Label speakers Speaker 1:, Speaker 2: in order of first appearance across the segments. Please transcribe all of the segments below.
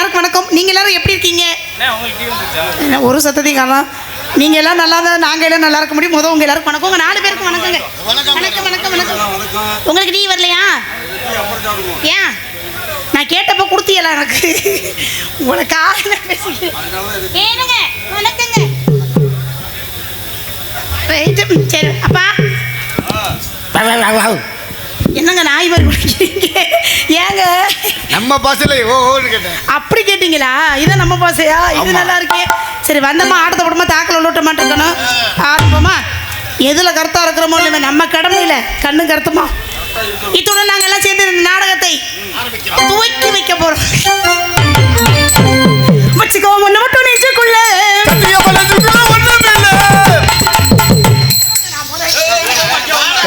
Speaker 1: எல்லாருக்கும் வணக்கம். நீங்கள் எல்லாரும் எப்படி இருக்கீங்க? ஒரு சத்தத்தையும் காணோம். நீங்கள் எல்லாம் நல்லா தான் நாங்கள் எல்லாம் நல்லா இருக்க முடியும். முதல் உங்கள் எல்லாருக்கும் வணக்கம். உங்கள் 4 பேருக்கும் வணக்கங்க. வணக்கம் வணக்கம் வணக்கம். உங்களுக்கு நீ வரலையா? ஏன் நான் கேட்டப்போ கொடுத்தியல எனக்கு உனக்கு பேசி ஏனுங்க வணக்கங்க. சரி அப்பா என்னங்க நாய் மாதிரி குடிக்கிறீங்க? ஏங்க
Speaker 2: நம்ம பாசையில ஓன்னு கேட்டேன்.
Speaker 1: அப்படி கேட்டீங்களா? இதான் நம்ம பாசையா? இது நல்லா இருக்கே. சரி வந்தம்மா ஆட்டத்தை போடுமா தாக்கில் உள்ளோட்ட மாட்டிருக்கணும். ஆரம்பமா எதில் கருத்தாக இருக்கிறோமோ இல்லை நம்ம கடமையில் கண்ணு கருத்துமா. இத்துடன் நாங்கள் எல்லாம் சேர்ந்து இந்த நாடகத்தை துவக்கி வைக்க போகிறோம். வச்சுக்கோ ஒன்று மட்டும் நெஞ்சுக்குள்ள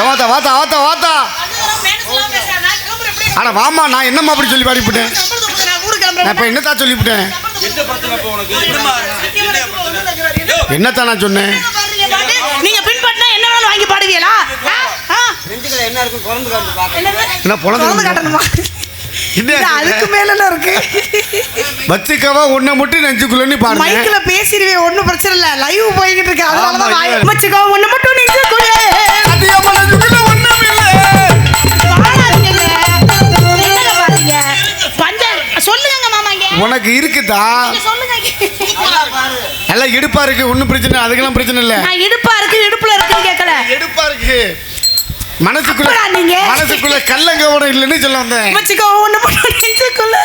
Speaker 2: வாத்தா வாத்தா வாத்தா வாத்தா. ஆனா வாமா, நான் என்னம்மா அப்படி சொல்லி பாடிவிட்டேன்? நான் இப்போ என்னத்தான் சொல்லிவிட்டேன்? என்னத்தான் நான் சொன்னேன்?
Speaker 1: நீங்க பின்பற்றினா என்ன வேணாலும் வாங்கி பாடுவீங்களா?
Speaker 2: என்ன பொழந்து
Speaker 1: காட்டணுமா? அதுக்கு மேல இருக்கு.
Speaker 2: வச்சுக்கவா ஒன்ன மட்டும் நெஞ்சுக்குள்ளன்னு பாடு.
Speaker 1: மைக்ல பேசிடுவே, ஒன்றும் பிரச்சனை இல்லை. லைவ் போய்கிட்டு இருக்கு. அதனாலதான் வாய் வச்சுக்கோ ஒன்ன மட்டும் நெஞ்சுக்குள்ள
Speaker 2: உனக்கு இருக்குதா? எல்லாம் இடுப்பா இருக்கு, ஒன்னும் பிரச்சனை. அதுக்கெல்லாம் பிரச்சனை இல்லை.
Speaker 1: இடுப்பா இருக்கு இடுப்புல இருக்குன்னு கேட்கல.
Speaker 2: இடுப்பா இருக்கு, மனசுக்குள்ள கள்ளங்கவடம் இல்லைன்னு சொல்ல வந்தேன்.
Speaker 1: வச்சுக்கோ ஒண்ணு மட்டும் நெஞ்சுக்குள்ள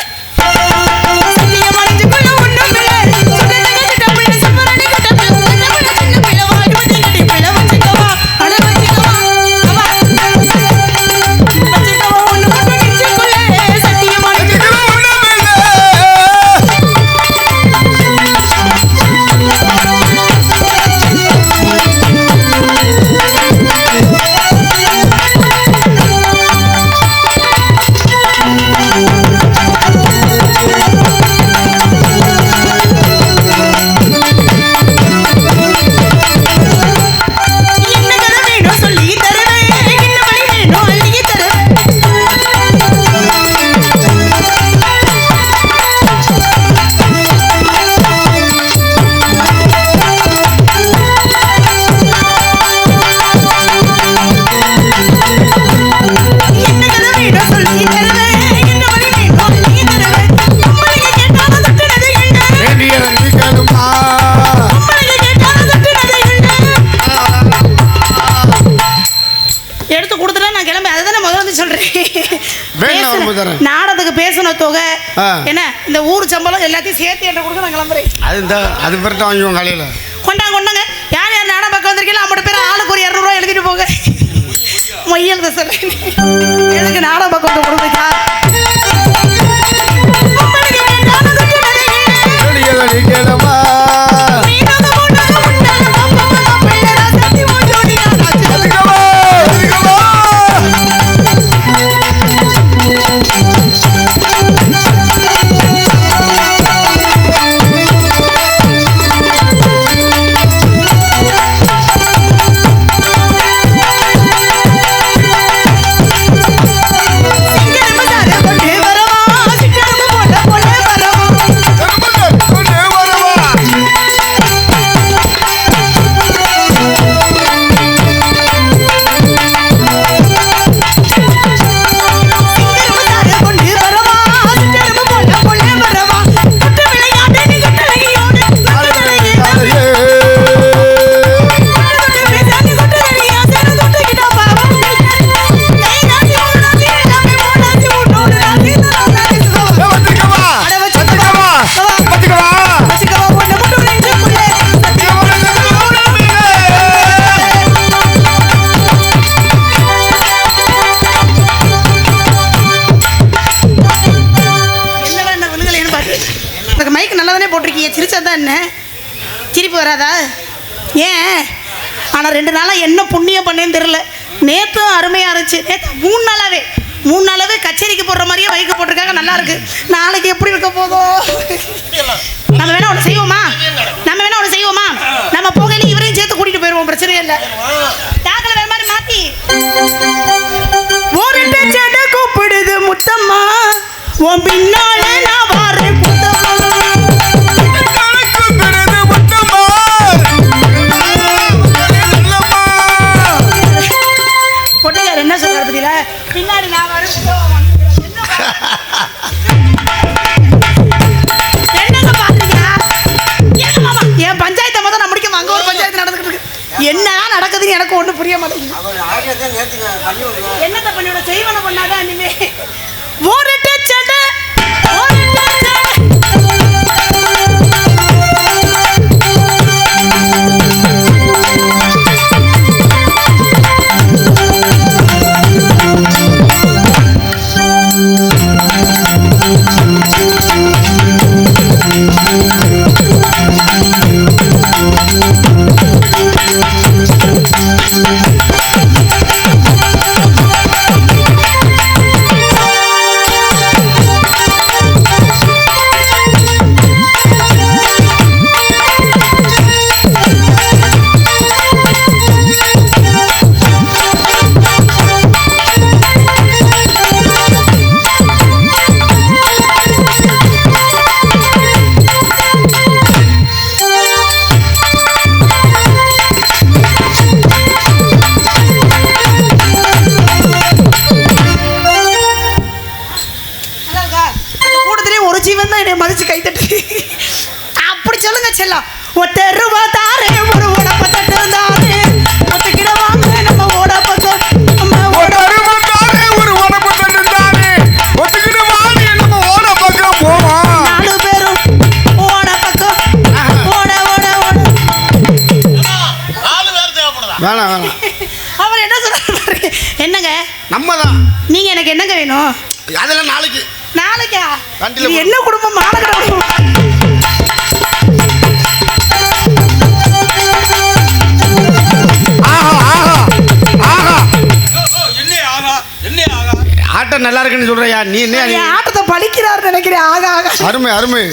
Speaker 1: நாடகத்துக்கு பேசணும் தொகை என்ன இந்த ஊர் சம்பளம் எல்லாத்தையும் சேர்த்து என்ற கொடுக்க நான் கிளம்புறேன்.
Speaker 2: அது பிறகு வாங்கிவோம் காலையில்
Speaker 1: கொண்டாங்க. யார் யார் நாடகம் பக்கம் வந்திருக்கீங்களோ அவங்களோட பேர் ஆளுக்கு ஒரு 200 ரூபா எழுதிட்டு போங்க. மொய்யல் சொல்ல எனக்கு நாடகம் பக்கம் கொடுப்பீங்களா? சிரிப்பு வராதா? ஏன்? ஆனால் 2 நாளாக என்ன புண்ணியம் பண்ணேன்னு தெரில. நேற்றும் அருமையாக இருந்துச்சு. நேற்று 3 நாளாவே கச்சேரிக்கு போடுற மாதிரியே வைக்க போட்டிருக்காங்க. நல்லா இருக்கு. நாளைக்கு எப்படி இருக்க போதோ? நம்ம வேணா ஒன்று செய்வோமா? நம்ம போகையில இவரையும் சேர்த்து கூட்டிகிட்டு போயிடுவோம். பிரச்சனையே இல்லை. தாக்கல வேற மாதிரி மாற்றி ஒரு கூப்பிடுது முத்தம்மா உன் பின்னாலே நான் வாரேன் பொண்ணையார் என்ன சொல்றாரு பத்தியில பின்னாடி நான் வரேன் என்னங்க பாருங்க ஏங்க மாமா என் பஞ்சாயத்தை மொதல் நான் முடிக்காம அங்க ஒரு பஞ்சாயத்து நடந்துகிட்டு இருக்கு என்ன நடக்குதுன்னு எனக்கு ஒன்றும் புரிய மாட்டேங்குது என்னத்தை பண்ணிவிட செய்வன பண்ணாதான் இனிமே ஒரு டச்சடு ஒரு டச்சடு மதிச்சு கை தட்டு அப்படி சொல்லுங்க செல்லம் ஒத்த ரூபா தாரே ஒரு உடப்ப தட்டு தாரே ஒத்துக்கிட வாங்க நம்ம ஓடப்பக்க நம்ம ஓடப்பக்க ஒரு உடப்ப தட்டு தாரே ஒத்துக்கிட வாங்க நம்ம ஓடப்பக்க போவோம் நாலு பேரும் ஓடப்பக்க ஓட ஓட ஓட நாலு பேர் தேவைப்படுதா
Speaker 2: வேணாம் வேணாம்
Speaker 1: அவர் என்ன சொல்றாரு என்னங்க
Speaker 2: நம்ம தான்
Speaker 1: நீங்க எனக்கு என்னங்க வேணும்
Speaker 2: அதெல்லாம் நாளைக்கு
Speaker 1: நாளைக்கா இது என்ன குடும்பம் மானகட குடும்பம்
Speaker 2: ஆட்டம் நல்லா இருக்குன்னு சொல்றியா நீ என்ன
Speaker 1: ஆட்டத்தை பழிக்கிறாரு நினைக்கிறேன் ஆகா ஆகா
Speaker 2: அருமை அருமை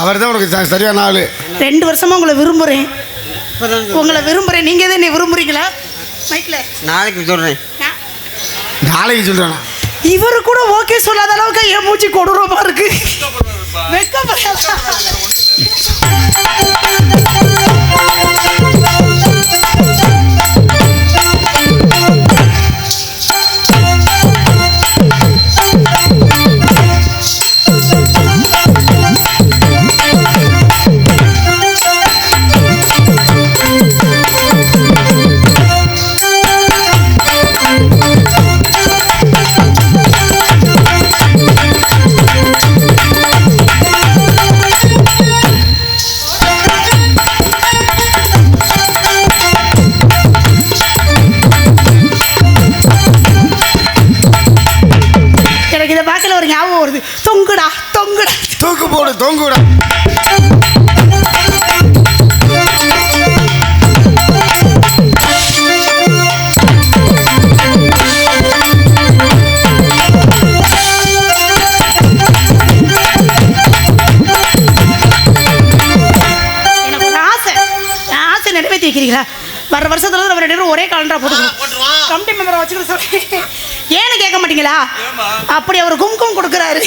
Speaker 2: அவர் தான் உனக்கு சரியான ஆளு
Speaker 1: 2 வருஷமா உங்களை விரும்புறேன் நீங்க எதை என்ன விரும்புறீங்களா மைக்ல
Speaker 2: நாளைக்கு சொல்றேன் நாளைக்கு சொல்றேன்
Speaker 1: இவரு கூட ஓகே சொல்லாத அளவுக்கு என் மூச்சு கொடூரமா இருக்கு வெக்கப்படாதா
Speaker 2: தொங்குடா
Speaker 1: நிறைவேற்றி வைக்கிறீங்களா? வர வருஷத்துல நம்ம 2 பேரும் ஒரே காலண்டரா போட்டுக்கணும். கமிட்டி மெம்பரை வச்சுக்கிட்டு சொல்லி ஏன்னு கேட்க மாட்டீங்களா? அப்படி அவர் கும்கும் கொடுக்குறாரு.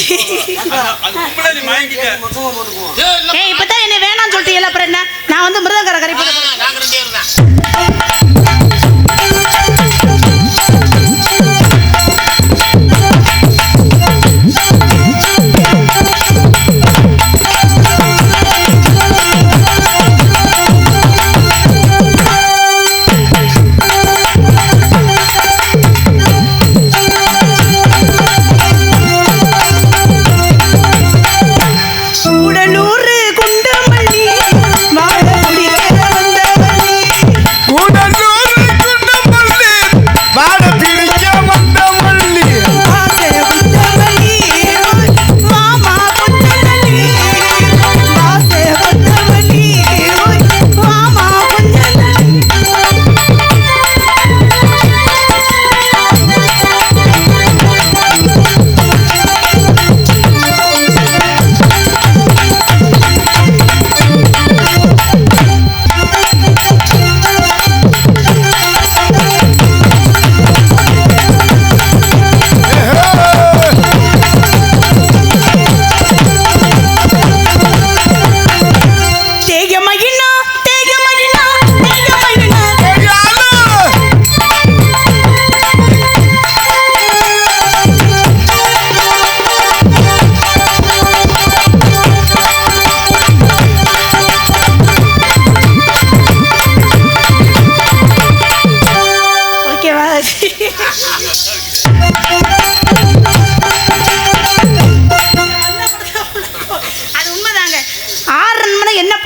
Speaker 1: இப்பதான் என்ன வேணாம் வேணாம்னு சொல்லிட்டீங்கல்ல, அப்புறம் என்ன? நான் வந்து மிருதங்கர கறி போட்டு
Speaker 3: நாங்க 2 பேரும் தான்.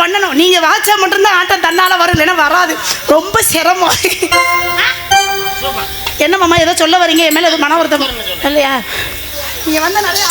Speaker 1: பண்ணணும். நீங்க வாட்சா மட்டும்தான் ஆட்டம் தன்னால வரும், இல்லைன்னா வராது. ரொம்ப சிரமம். என்ன மாமா ஏதோ சொல்ல வரீங்க? என் மேல எதுவும் மன வருத்தம் இல்லையா? நீங்க வந்த நிறைய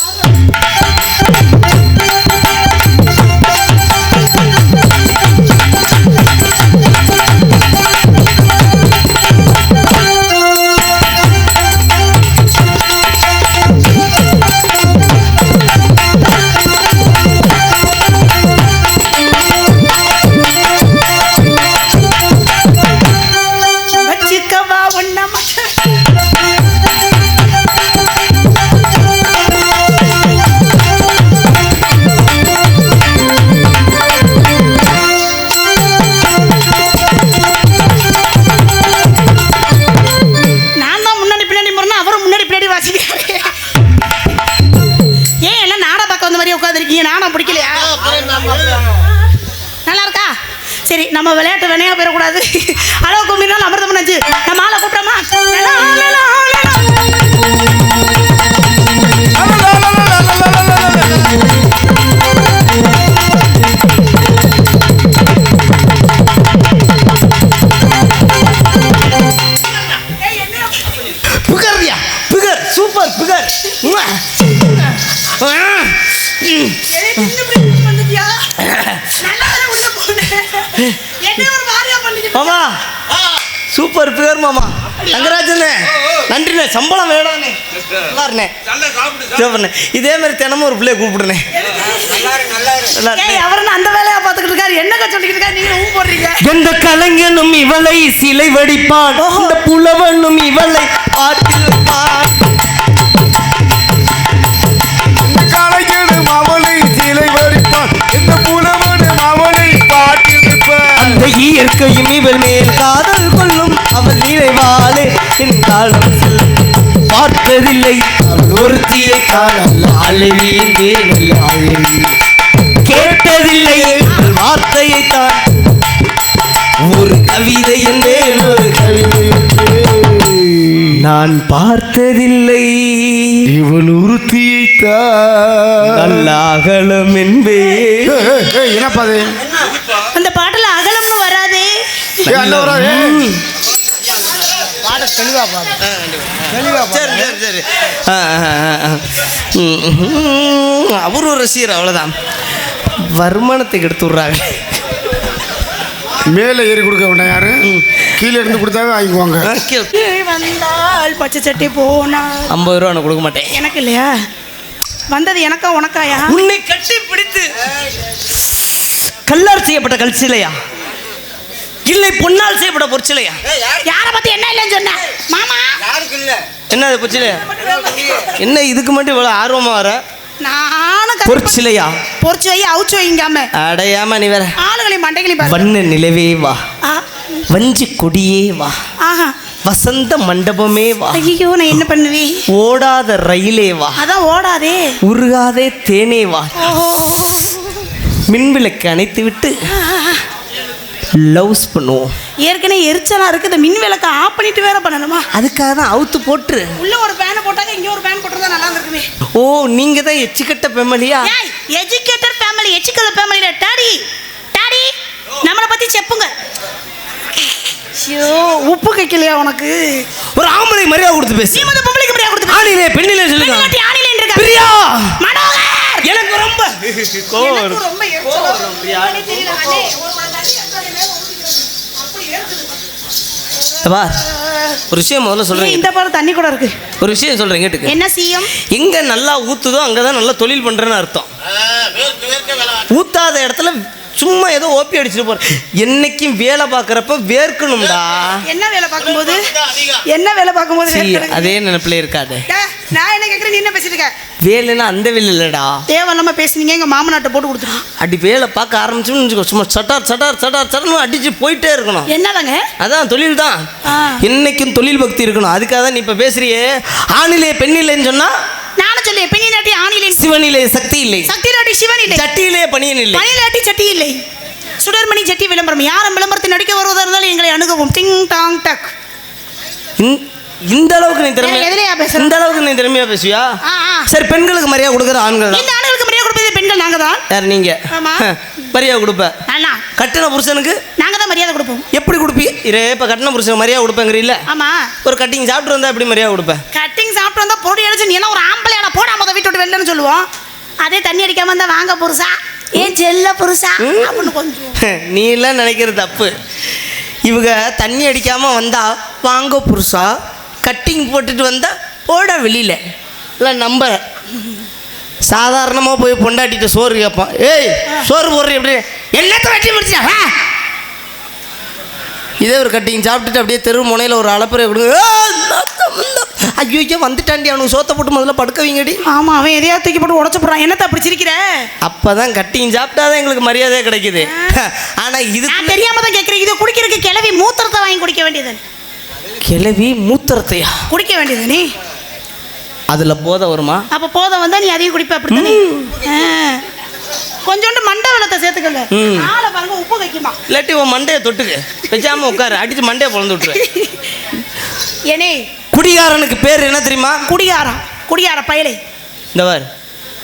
Speaker 1: நல்லா இருக்கா? சரி, நம்ம விளையாட்டு வினையா போயிடக்கூடாது. அளவு கும்பினாலும் அமிர்தம் நினைச்சு நம்ம ஆளை கூப்பிட்டோமா?
Speaker 4: Super figure. மாமா சூப்பர் பிகர் மாமா. தங்கராஜனே நன்றிண்ணே, சம்பளம் வேணாண்ணே. நல்லாருண்ணே. இதே மாதிரி தினமும் ஒரு பிள்ளைய கூப்பிடுறேன்.
Speaker 1: அவரு அந்த வேலையா பார்த்துக்கிட்டு இருக்காரு. என்னங்க சொல்லிக்கிட்டு இருக்காரு? நீங்க ஊ போடுறீங்க.
Speaker 4: எந்த கலைஞனும் இவளை சிலை வடிப்பான், இந்த புலவனும் இவளை பாட்டில் வைப்பான்.
Speaker 2: கலைஞனும் அவளை சிலை வடிப்பான், இந்த புலவனும் அவளை பாட்டில் வைப்பான்.
Speaker 4: அந்த இயற்கையும் இவள் மேல் காதல் கொள்ளும், அவள் நினைவாலே என் காலம் செல்லும். பார்த்ததில்லை அவள் ஒருத்தியை காணல் கேட்டதில்லை அவள் வார்த்தையை தான் ஒரு கவிதை என்றேன், ஒரு கவிதை நான் பார்த்ததில்லை
Speaker 2: இவள் உறுத்தியை தான்
Speaker 4: நல்ல அகலம் என்பே.
Speaker 2: என்னப்பா அது?
Speaker 1: அந்த பாட்டுல அகலம்னு வராதே.
Speaker 4: அவரு ஒரு ரசிகர், அவ்வளவுதான். வருமானத்துக்கு எடுத்து விடுறாங்க.
Speaker 2: மேலே ஏறி கொடுக்க வேண்டாம், யாரு கீழே இருந்து கொடுத்தாவே வாங்கிக்குவாங்க.
Speaker 1: வந்தால் பச்சை சட்டை போனா
Speaker 4: 50 ரூபா நான் கொடுக்க மாட்டேன்.
Speaker 1: எனக்கு இல்லையா வந்தது? எனக்கா உனக்காயா?
Speaker 4: உன்னை கட்டி பிடித்து கல்லால் செய்யப்பட்ட கல்சிலையா, இல்லை பொன்னால் செய்யப்பட்ட பொற்சிலையா?
Speaker 1: யாரை பத்தி என்ன இல்லைன்னு சொன்ன மாமா?
Speaker 4: என்ன அது பொச்சிலையா? என்ன இதுக்கு மட்டும் இவ்வளோ ஆர்வமாக வர?
Speaker 1: நானும்
Speaker 4: பொற்சிலையா
Speaker 1: பொறிச்சு வை அவுச்சு வைங்காம
Speaker 4: அடையாம நீ வேற.
Speaker 1: ஆளுகளையும் மண்டைகளையும் பாரு.
Speaker 4: வண்ண நிலவே வா,
Speaker 1: ஆ,
Speaker 4: வஞ்சி கொடியே வா,
Speaker 1: ஆஹா
Speaker 4: வசந்த மண்டபமே வா,
Speaker 1: ஐயோ நான் என்ன பண்ணுவேன்?
Speaker 4: ஓடாத ரயிலே வா,
Speaker 1: அதான் ஓடாதே.
Speaker 4: உருகாதே தேனே வா,
Speaker 1: ஓஹோ
Speaker 4: மின்விளக்கு அணைத்து விட்டு லவ்ஸ் பண்ணுவோம்.
Speaker 1: ஏற்கனவே எரிச்சலா இருக்கு. இந்த மின் விளக்க ஆஃப் பண்ணிட்டு வேற பண்ணணுமா?
Speaker 4: அதுக்காக தான் அவுத்து போட்டுரு.
Speaker 1: உள்ள ஒரு ஃபேன் போட்டாங்க, இங்க ஒரு ஃபேன் போட்டா நல்லா இருக்குமே.
Speaker 4: ஓ நீங்க தான் எச்சிக்கட்ட ஃபேமிலியா?
Speaker 1: ஏய் எஜுகேட்டட் ஃபேமிலி, எச்சிக்கல ஃபேமிலில டாடி டாடி நம்மள பத்தி செப்புங்க. ஐயோ உப்பு கைக்கலையா உனக்கு?
Speaker 4: ஒரு ஆம்பளை மரியாதை கொடுத்து பேசு.
Speaker 1: நீ வந்து பொம்பளைக்கு மரியாதை கொடுத்து
Speaker 4: ஆணிலே பெண்ணிலே சொல்லுங்க.
Speaker 1: பெண்ணிலே ஆணிலே இருக்கா?
Speaker 4: பிரியா
Speaker 1: மனோகர்
Speaker 4: எனக்கு ரொம்ப
Speaker 1: எனக்கு ரொம்ப எரிச்சலா இருக்கு. அண்ணே தெரியல அண்ணே ஒரு தண்ணி அக்காலே மேல ஊத்திக்கிறது. அப்படி ஏறுது.
Speaker 4: வா ஒரு விஷயம் முதல்ல சொல்றேன்.
Speaker 1: இந்த பாரு தண்ணி கூட இருக்கு.
Speaker 4: ஒரு விஷயம் சொல்றேன் கேட்டுக்க.
Speaker 1: என்ன சிஎம்?
Speaker 4: எங்க நல்லா ஊத்துதோ அங்கதான் நல்லா தொழில் பண்றேன்னு அர்த்தம். ஊத்தாத இடத்துல சும்மா ஏதோ ஓப்பி அடிச்சுட்டு போற. என்னைக்கும் வேலை பார்க்கறப்ப வேர்க்கணும்டா.
Speaker 1: என்ன வேலை பார்க்கும்போது என்ன வேலை பார்க்கும்போது வேர்க்கணும்?
Speaker 4: அதே நினைப்புல இருக்காது.
Speaker 1: நான் என்ன கேக்குறேன், நீ என்ன பேசிட்டு இருக்க?
Speaker 4: வேலைன்னா அந்த வேலை இல்லடா.
Speaker 1: தேவையில்லாம பேசுனீங்க, எங்க மாமனாட்ட போட்டு கொடுத்துருவோம்.
Speaker 4: அடி வேலை பார்க்க ஆரம்பிச்சோம்னு வச்சுக்கோ, சும்மா சட்டார் சட்டார் சட்டார் சட்டர்னு அடிச்சு போயிட்டே இருக்கணும்.
Speaker 1: என்னதாங்க?
Speaker 4: அதான் தொழில் தான். என்னைக்கும் தொழில் பக்தி இருக்கணும். அதுக்காக தான் நீ இப்ப பேசுறியே ஆணிலே பெண்ணில்லைன்னு சொன்னா
Speaker 1: நானும் சொல்லி பெண்ணிலாட்டி ஆணிலே
Speaker 4: சிவனிலே சக்தி இல்லை,
Speaker 1: சக்தியிலாட்டி சிவன் இல்லை,
Speaker 4: சட்டியிலே பணியன் இல்லை,
Speaker 1: பணியிலாட்டி சட்டி இல்லை. சுடர்மணி சட்டி விளம்பரம். யாரும் விளம்பரத்தில் நடிக்க வருவதா இருந்தாலும் எங்களை அணுகவும். டிங் டாங் டக்.
Speaker 4: இந்த அளவுக்கு நீ திறமையா
Speaker 1: எதுலயா பேசுற?
Speaker 4: இந்த அளவுக்கு நீ திறமையா பேசுவியா? சரி பெண்களுக்கு மரியாதை கொடுக்குற ஆண்கள் தான்.
Speaker 1: இந்த ஆண்களுக்கு மரியாதை கொடுப்பது பெண்கள் நாங்க தான்.
Speaker 4: யார் நீங்க?
Speaker 1: ஆமா.
Speaker 4: மரியாதை கொடுப்ப.
Speaker 1: அண்ணா
Speaker 4: கட்டின புருஷனுக்கு
Speaker 1: நாங்க தான் மரியாதை கொடுப்போம்.
Speaker 4: எப்படி கொடுப்பீங்க? இரே இப்ப கட்டின புருஷனுக்கு மரியாதை கொடுப்பேங்கிறீல்ல?
Speaker 1: ஆமா.
Speaker 4: ஒரு கட்டிங் சாப்பிட்டு வந்தா எப்படி மரியாதை கொடுப்ப?
Speaker 1: கட்டிங் சாப்பிட்டு வந்தா பொடி அடிச்சு நீ எல்லாம் ஒரு ஆம்பளையால போடாம அதை வீட்டு விட்டு வெளிலன்னு சொல்லுவோம். அதே தண்ணி அடிக்காம இருந்தா வாங்க புருஷா, ஏன் செல்ல புருஷா அப்படின்னு கொஞ்சம்.
Speaker 4: நீ எல்லாம் நினைக்கிறது தப்பு. இவங்க தண்ணி அடிக்காம வந்தா வாங்க புருஷா, கட்டிங் போட்டுட்டு வந்தா போட வெளியில இல்லை. நம்ம சாதாரணமாக போய் பொண்டாட்டிட்டு சோறு கேட்பான். ஏய் சோறு போடுற எப்படி எல்லாத்த வெட்டி முடிச்சா? இதே ஒரு கட்டிங் சாப்பிட்டுட்டு அப்படியே தெரு முனையில் ஒரு அளப்புறையை கொடுங்க. ஐயோ ஐயோ வந்துட்டாண்டி, அவனுக்கு சோத்தை போட்டு முதல்ல படுக்க வைங்கடி.
Speaker 1: ஆமா அவன் எதையா தூக்கி போட்டு உடச்சு போடுறான். என்னத்த அப்படி சிரிக்கிற?
Speaker 4: அப்பதான் கட்டிங் சாப்பிட்டாதான் எங்களுக்கு மரியாதையே கிடைக்குது. ஆனா இது
Speaker 1: நான் தெரியாம தான் கேட்குறேன். இது குடிக்கிறதுக்கு கிளவி மூத்திரத்தை வாங்கி குடிக்க வேண்டியது.
Speaker 4: கிளவி மூத்திரத்தையா
Speaker 1: குடிக்க வேண்டியது நீ?
Speaker 4: அதுல போதை வருமா?
Speaker 1: அப்ப போதை வந்தா நீ அதையும் குடிப்ப அப்படித்தானே? கொஞ்சோண்டு மண்டை வெள்ளத்தை சேர்த்துக்கங்க. ஆளை பாருங்க உப்பு வைக்குமா?
Speaker 4: இல்லாட்டி உன் மண்டையை தொட்டுக்கு வச்சாம உட்காரு, அடிச்சு மண்டையை பொழந்து விட்டுரு.
Speaker 1: ஏனே
Speaker 4: குடிகாரனுக்கு பேர் என்ன தெரியுமா?
Speaker 1: குடியாரம். குடியார பயலே.
Speaker 4: இந்த வார்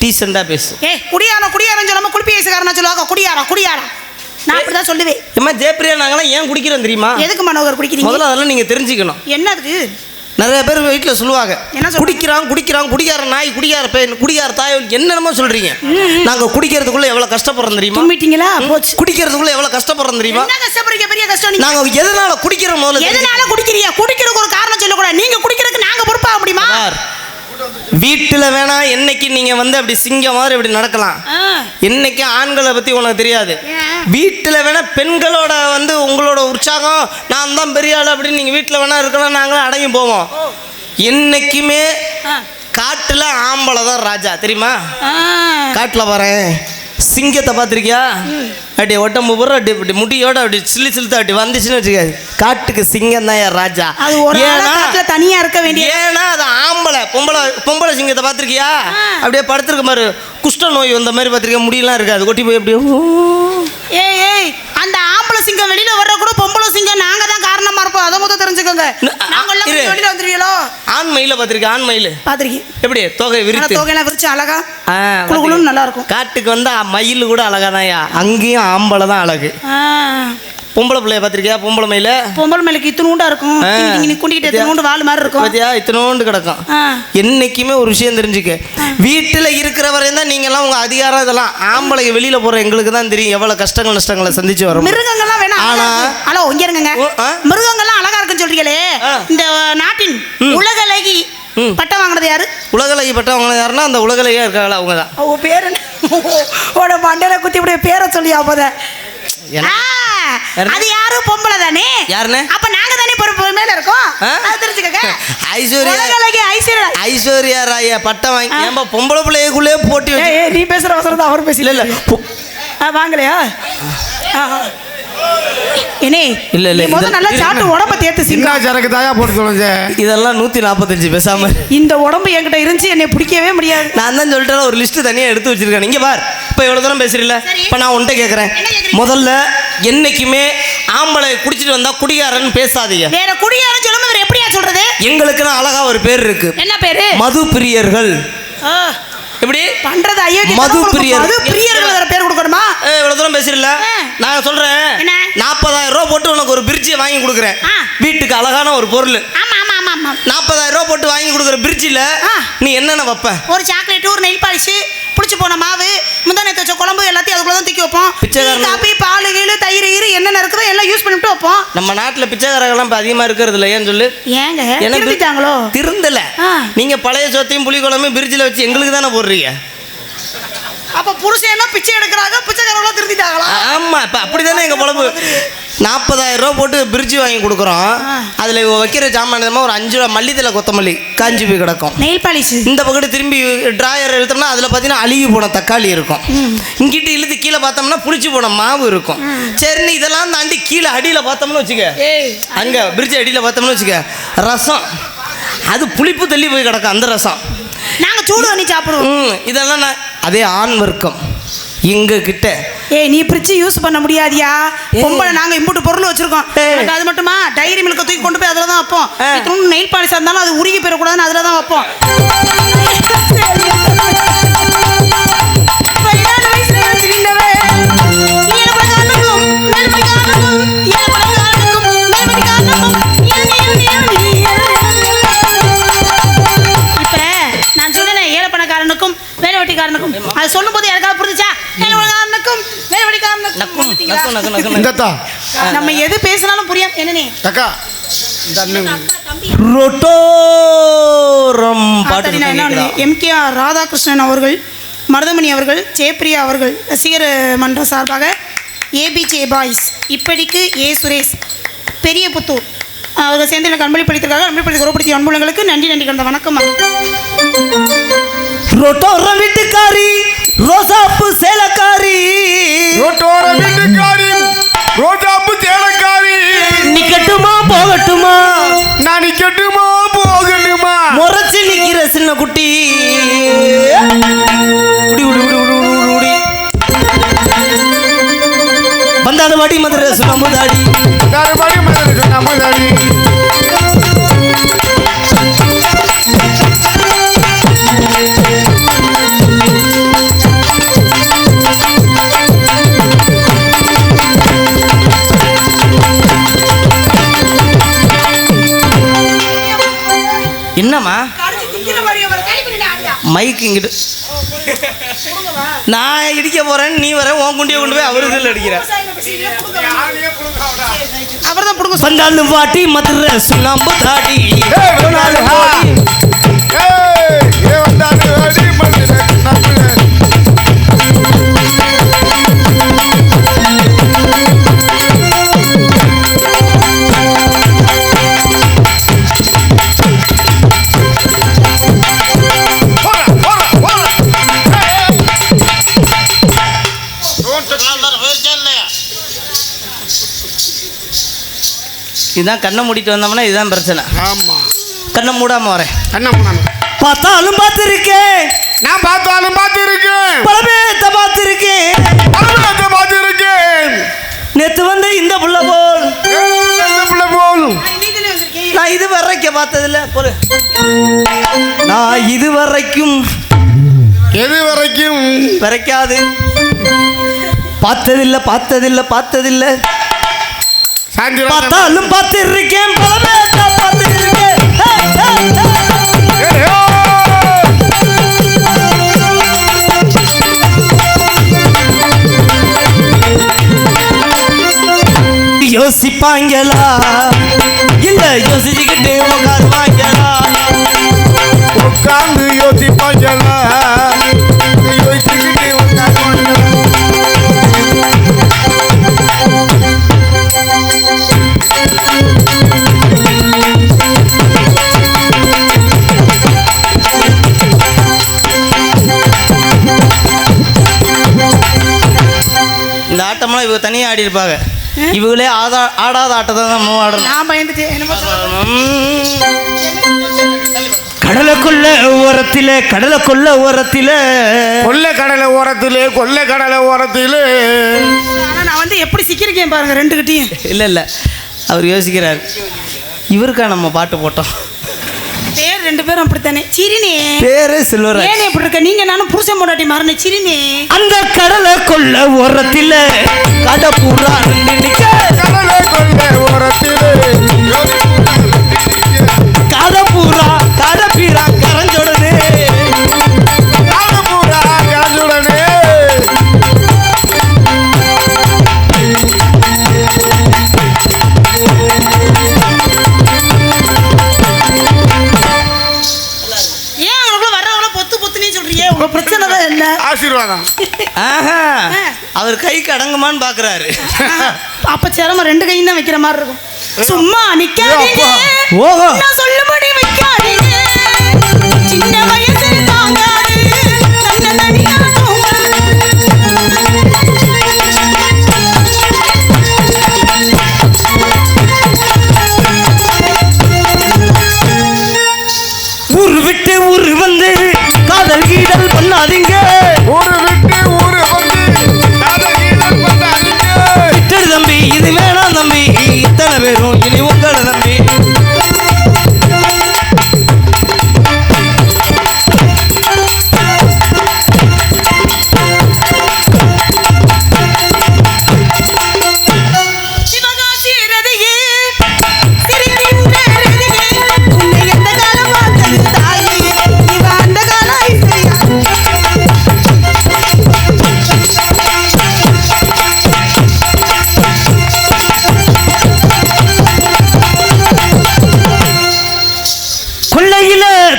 Speaker 4: டீசெண்டா பேசு.
Speaker 1: குடியாரம் குடியாரம் சொல்லாம குடிப்பி வயசுக்காரனா சொல்லுவாங்க. குடியாரம் குடியாரம் நான் அப்படிதான் சொல்லுவேன்.
Speaker 4: ஏமா ஜெயப்பிரியா நாங்களாம் ஏன் குடிக்கிறோம் தெரியுமா?
Speaker 1: எதுக்கு மனோகர் குடிக்கிறீங்க?
Speaker 4: முதல்ல அதெல்லாம் நீங்க தெரிஞ்சுக்கணும்.
Speaker 1: என்னதுக்கு?
Speaker 4: நிறைய பேர் வீட்டில் சொல்லுவாங்க
Speaker 1: என்ன
Speaker 4: குடிக்கிறான் குடிக்கிறான் குடிகார நாய் குடிகார பையன் குடிகார தாய் என்னென்னமோ சொல்றீங்க. நாங்க குடிக்கிறதுக்குள்ள எவ்வளவு கஷ்டப்படுறோம் தெரியுமா?
Speaker 1: தும்பிட்டீங்களா? போச்சு.
Speaker 4: குடிக்கிறதுக்குள்ள எவ்வளவு கஷ்டப்படுறோம் தெரியுமா?
Speaker 1: என்ன கஷ்டப்படுறீங்க? பெரிய கஷ்டம்.
Speaker 4: நாங்க எதனால குடிக்கிறோம் முதல்ல?
Speaker 1: எதனால குடிக்கிறீங்க? குடிக்கிறதுக்கு ஒரு காரணம் சொல்லக்கூடாது. நீங்க குடிக்கிறதுக்கு நாங்க பொறுப்பாக முடியுமா?
Speaker 4: வீட்டுல வேணா என்னைக்கு நீங்க வந்து அப்படி சிங்கம் மாதிரி அப்படி நடக்கலாம். என்னைக்கு ஆண்களை பத்தி உனக்கு தெரியாது. வீட்டுல வேணா பெண்களோட வந்து உங்களோட உற்சாகம் நான் தான் பெரிய ஆள் அப்படின்னு நீங்க வீட்டுல வேணா இருக்கலாம், நாங்களும் அடங்கி போவோம். என்னைக்குமே காட்டுல ஆம்பளை தான் ராஜா தெரியுமா? காட்டுல பாறேன் சிங்கத்தை பார்த்துருக்கியா? அப்படி ஒட்டம்பு போடுற அப்படி முடியோட அப்படி சில்லி சிலுத்த அப்படி வந்துச்சுன்னு வச்சுக்காது. காட்டுக்கு சிங்கம் தான் ராஜா.
Speaker 1: தனியா இருக்க வேண்டிய.
Speaker 4: ஏன்னா அது ஆம்பளை. பொம்பளை சிங்கத்தை பார்த்துருக்கியா? அப்படியே படுத்துருக்க மாதிரி குஷ்ட நோய் வந்த மாதிரி பார்த்துருக்கியா? முடியெல்லாம் இருக்காது, கொட்டி போய் அப்படியே.
Speaker 1: ஏய் அந்த ஆம்பளை சிங்கம் வெளியில வர்ற கூட பொம்பளை சிங்கம் நாங்க தான் காரணமா இருப்போம். அதை முதல்ல தெரிஞ்சுக்கோங்க. வெளியில வந்துருவீங்களோ?
Speaker 4: ஆண் மயில பார்த்துருக்கேன். ஆண் மயில்
Speaker 1: பார்த்துருக்கேன்.
Speaker 4: எப்படி தொகை விரித்து
Speaker 1: தொகையெல்லாம் விரிச்சு அழகா குளுகுளுன்னு நல்லா இருக்கும்.
Speaker 4: காட்டுக்கு வந்து மயில் கூட அழகா தான். அங்கேயும் ஆம்பளை தான் அழகு. பொம்பளை பிள்ளைய பார்த்துருக்கியா? பொம்பளை மயில பொம்பளை மயிலுக்கு இத்தனூண்டா இருக்கும். குண்டிக்கிட்டு இத்தனூண்டு வால் மாதிரி இருக்கும். பார்த்தியா? இத்தனூண்டு கிடக்கும். என்னைக்குமே ஒரு விஷயம் தெரிஞ்சுக்க, வீட்டில் இருக்கிற வரையும் தான் நீங்கள்லாம் உங்கள் அதிகாரம் இதெல்லாம். ஆம்பளைக்கு வெளியில் போகிற எங்களுக்கு தான் தெரியும் எவ்வளோ கஷ்டங்கள் நஷ்டங்களை சந்திச்சு வரும்.
Speaker 1: மிருகங்கள்லாம் வேணா. ஆனால் ஹலோ இங்கே இருங்க. மிருகங்கள்லாம் அழகா இருக்குன்னு சொல்றீங்களே, இந்த நாட்டின் உலகளகி பட்டம் வாங்கினது யாரு?
Speaker 4: உலகளகி பட்டம் வாங்கினது யாருன்னா அந்த உலகளகியா இருக்காங்களா அவங்க தான்.
Speaker 1: அவங்க பேர் என்ன? மண்டையில குத்தி இப்படி பேரை சொல்லி அப்போத அது யாரும் பொம்பளை தானே.
Speaker 4: யாருன்னு?
Speaker 1: அப்ப நாங்க தானே பொறுப்பு மேல இருக்கோம்.
Speaker 4: ஆ?
Speaker 1: அது தெரிஞ்சுக்கங்க.
Speaker 4: ஐஸ்வர்யா
Speaker 1: உலகளவிய ஐஸ்வர்யா.
Speaker 4: ஐஸ்வர்யா ராய பட்டம் வாங்கி ஏன்பா பொம்பளை பிள்ளைக்குள்ளே போட்டி வச்சு-
Speaker 1: ஏய், நீ பேசுற அவசரம் தான் அவர் பேசல.
Speaker 4: இல்ல
Speaker 1: வாங்கலையா? என்னே
Speaker 4: இல்ல, இல்ல,
Speaker 1: நீ முதல்ல நல்லா சாப்பிட்டு உடம்ப தேத்து
Speaker 2: சின்ன
Speaker 1: சிங்க.
Speaker 2: சரக்கு தாயா போட்டு தொலைஞ்ச.
Speaker 4: இதெல்லாம் 145 பேசாம
Speaker 1: இந்த உடம்பு என்கிட்ட இருந்துச்சு, என்னை பிடிக்கவே முடியாது.
Speaker 4: நான் தான் சொல்லிட்டேன் ஒரு லிஸ்ட் தனியாக எடுத்து வச்சிருக்கேன். இங்கே பார், இப்போ எவ்வளோ தூரம் பேசுறீல்ல,
Speaker 1: சரி.
Speaker 4: இப்போ நான் உன்கிட்ட கேட்குறேன்.
Speaker 1: என்ன கேக்குறீங்க?
Speaker 4: முதல்ல என்னைக்குமே ஆம்பளை குடிச்சிட்டு வந்தா குடிகாரன்னு பேசாதீங்க.
Speaker 1: வேற குடியாரன்னு சொல்லும்போது வேற எப்படியா சொல்றது?
Speaker 4: எங்களுக்குன்னு அழகா ஒரு பேர் இருக்கு.
Speaker 1: என்ன பேரு?
Speaker 4: மது பிரியர்கள். எப்படி
Speaker 1: பண்றது ஐயோ,
Speaker 4: மது பிரியர்.
Speaker 1: மது பிரியர்கள் வேற பேர் கொடுக்கணுமா?
Speaker 4: இவ்வளவு தூரம் பேசுறீல்ல, நான் சொல்றேன்
Speaker 1: என்ன?
Speaker 4: 40,000 ரூபா போட்டு உனக்கு ஒரு பிரிட்ஜை வாங்கி கொடுக்குறேன்.
Speaker 1: ஆ.
Speaker 4: வீட்டுக்கு அழகான ஒரு பொருள்.
Speaker 1: ஆமா ஆமா ஆமா ஆமா.
Speaker 4: 40,000 ரூபா போட்டு வாங்கி கொடுக்குற பிரிட்ஜில்
Speaker 1: ஆ.
Speaker 4: நீ என்னென்ன வைப்ப?
Speaker 1: ஒரு சாக்லேட், ஒரு நெயில் பாலிஷ், புளிச்சு போன மாவு, முந்தானே வச்ச குழம்பு எல்லாத்தையும் அதுக்குள்ள தான் தூக்கி வைப்போம்.
Speaker 4: பிச்சைக்காரன்.
Speaker 1: காப்பி, பால், கீழு, தயிர் ஈரு என்னென்ன இருக்குதோ எல்லாம் யூஸ் பண்ணிட்டு வைப்போம்.
Speaker 4: நம்ம நாட்டில் பிச்சைக்காரங்கெல்லாம் இப்போ அதிகமாக இருக்கிறது இல்லை. ஏன்னு சொல்லு.
Speaker 1: ஏங்க
Speaker 4: எனக்கு
Speaker 1: திருந்திட்டாங்களோ?
Speaker 4: திருந்தல.
Speaker 1: ஆ.
Speaker 4: நீங்க பழைய சொத்தையும் புளி குழம்பு பிரிட்ஜில் வச்சு எங்களுக்கு தானே போடுறீங்க.
Speaker 1: அப்ப புருஷன் என்ன பிச்சை எடுக்கிறாங்க, பிச்சைக்காரங்களா திருந்திட்டாங்களா?
Speaker 4: ஆமா, இப்ப அப்படிதானே எங்க பொழப்பு. 40,000 ரூபா போட்டு பிரிட்ஜ் வாங்கி கொடுக்குறோம். அதுல வைக்கிற ஜாமான் ஒரு 5 ரூபா மல்லித்தலை கொத்தமல்லி காஞ்சி போய் கிடக்கும்.
Speaker 1: நெயில் பாலிஷ்
Speaker 4: இந்த பக்கத்து திரும்பி டிராயர் இழுத்தோம்னா அதுல பாத்தீங்கன்னா அழுகி போன தக்காளி இருக்கும். இங்கிட்டு இழுத்து கீழே பார்த்தோம்னா புளிச்சு போன மாவு இருக்கும். சரி, இதெல்லாம் தாண்டி கீழே அடியில பார்த்தோம்னு வச்சுக்க, அங்க பிரிட்ஜ் அடியில பார்த்தோம்னு வச்சுக்க, ரசம் அது புளிப்பு தள்ளி போய் கிடக்கும். அந்த ரசம்
Speaker 1: நாங்க சூடு பண்ணி சாப்பிடுவோம்.
Speaker 4: இதெல்லாம் அதே ஆண் வர்க்கம் எங்க கிட்ட.
Speaker 1: ஏய், நீ பிரிட்ஜ் யூஸ் பண்ண முடியாதியா? பொம்பளை நாங்க இம்புட்டு பொருள் வச்சிருக்கோம். எனக்கு அது மட்டுமா? டைரி மில்க தூக்கி கொண்டு போய் அதில் தான் வைப்போம். இது நெயில் பாலிஷா இருந்தாலும் அது உருகி போயிடக்கூடாதுன்னு அதில் தான் வைப்போம். 17 வயசுல வச்சிருந்தவே ஏழப்பணக்காரனுக்கும் வேலைவட்டிக்காரனுக்கும் அது சொல்லும் போது யாருக்காவது புரிஞ்சுச்சா? ஏழப்பணக்காரனுக்கும் வேலைவட்டிக்காரனுக்கும்
Speaker 2: இந்தத்தா
Speaker 1: நம்ம எது பேசினாலும் புரியாம என்னனே
Speaker 2: அக்கா இந்த அண்ணன்
Speaker 4: ரொட்டோரம் பாட்டு
Speaker 1: எம்கேஆர் ராதாகிருஷ்ணன் அவர்கள், மருதமணி அவர்கள், ஜெயப்பிரியா அவர்கள் ரசிகர் மன்ற சார்பாக ஏபிஜே பாய்ஸ், இப்படிக்கு ஏ சுரேஷ், பெரிய புத்தூர் அவர்கள் சேர்ந்து எனக்கு அன்பளிப்பளித்திருக்காங்க. அன்பளிப்பளித்து உறவுப்படுத்திய அன்புள்ளங்களுக்கு நன்றி நன்றி கலந்த வணக்கம்.
Speaker 4: ரொட்டோரம் வீட்டுக்காரி, ரோசாப்பு சேலக்காரி,
Speaker 2: ரோட்டோர வீட்டுக்காரி, ரோஜாப்பு சேலக்காரி,
Speaker 4: நிக்கட்டுமா போகட்டுமா,
Speaker 2: நான் நிக்கட்டுமா போகணுமா,
Speaker 4: முறைச்சு நிக்கிற சின்ன குட்டி, உடி உடி உடி உடி உடி உடி வந்தாடு வாடி மதுரை சுண்ணாம்புதாடி,
Speaker 2: தாரபாடி மதுரை சுண்ணாம்புதாடி,
Speaker 4: என்னம்மா மைக் இங்கிட்டு நான் இடிக்க போறேன், நீ வர உன் குண்டியை கொண்டு போய் அவரு இதில் அடிக்கிற.
Speaker 1: அவர் தான் புடுங்க.
Speaker 4: வந்தாலும் வாட்டி மதுரை சுண்ணாம்புதாடி, இதான் கண்ணை மூடிட்டு வந்தோம்னா இதுதான் பிரச்சனை.
Speaker 2: ஆமா,
Speaker 4: கண்ணை மூடாம வரேன்.
Speaker 2: கண்ணை மூடாம
Speaker 4: பார்த்தாலும் பார்த்துருக்கேன்,
Speaker 2: நான் பார்த்தாலும் பார்த்துருக்கேன்,
Speaker 4: பல பேத்த பார்த்துருக்கேன்,
Speaker 2: பார்த்துருக்கேன்,
Speaker 4: நேத்து வந்து இந்த புள்ள போல்
Speaker 2: போலும்
Speaker 4: நான் இது வரைக்கும் பார்த்ததில்ல பொறு, நான் இது வரைக்கும்
Speaker 2: எது வரைக்கும்
Speaker 4: வரைக்காது பார்த்ததில்ல பார்த்ததில்ல பார்த்ததில்ல,
Speaker 2: சாயந்தரம்
Speaker 4: பார்த்தாலும் பார்த்துருக்கேன், பல பேத்த பார்த்துருக்கேன். யோசிப்பாங்களா இல்ல யோசிச்சுக்கிட்டு உட்காருவாங்களா,
Speaker 2: உட்கார்ந்து யோசிப்பாங்களா, யோசிச்சுக்கிட்டு உட்காருவாங்களா,
Speaker 4: இந்த ஆட்டம்லாம் இவங்க தனியாக ஆடி இருப்பாங்க. இவங்களே ஆடாத ஆட்டத்தை தான் நம்ம ஆடணும்.
Speaker 1: நான் பயந்துட்டேன். என்னமோ
Speaker 4: கடலுக்குள்ள ஓரத்தில கடலுக்குள்ள ஓரத்தில
Speaker 2: கொல்ல கடலை ஓரத்திலே
Speaker 1: ஆனா நான் வந்து எப்படி சிக்கிருக்கேன் பாருங்க ரெண்டு கிட்டையும்.
Speaker 4: இல்லை அவர் யோசிக்கிறார். இவருக்கா நம்ம பாட்டு போட்டோம்.
Speaker 1: பேர் ரெண்டு பேரும் அப்படித்தானே. சிரினே
Speaker 4: பேரு செல்வராஜ்.
Speaker 1: ஏன் இப்படி இருக்க? நீங்க நானும் புருஷன் பொண்டாட்டி மாறின சிரினே.
Speaker 4: அந்த கடலை கொள்ள ஓரத்தில கடப்புறா
Speaker 2: கடலை கொல்ல ஓரத்திலே
Speaker 4: கடப்புறா கடப்பிரா கரஞ்சொடனே
Speaker 2: கடப்புறா கரஞ்சொடனே ஆசீர்வாதம்.
Speaker 4: அவர் கைக்கு அடங்குமான்னு பாக்குறாரு.
Speaker 1: அப்ப சிரமம் ரெண்டு கையும் தான் வைக்கிற மாதிரி இருக்கும். சும்மா நிக்காதீங்க, நான் சொல்லும்படி வைக்காதீங்க. சின்ன வயசு தாங்காது தன்னை தனியா
Speaker 4: ஊரு விட்டு ஊரு வந்து காதல் கீதல் பண்ணாதீங்க.
Speaker 2: ஊரு விட்டு ஊரு வந்து காதல் கீதல் பண்ணாதீங்க.
Speaker 4: விட்டுடு தம்பி, இது வேணாம் தம்பி, இத்தனை பேரும் இனி உங்களை நம்பி.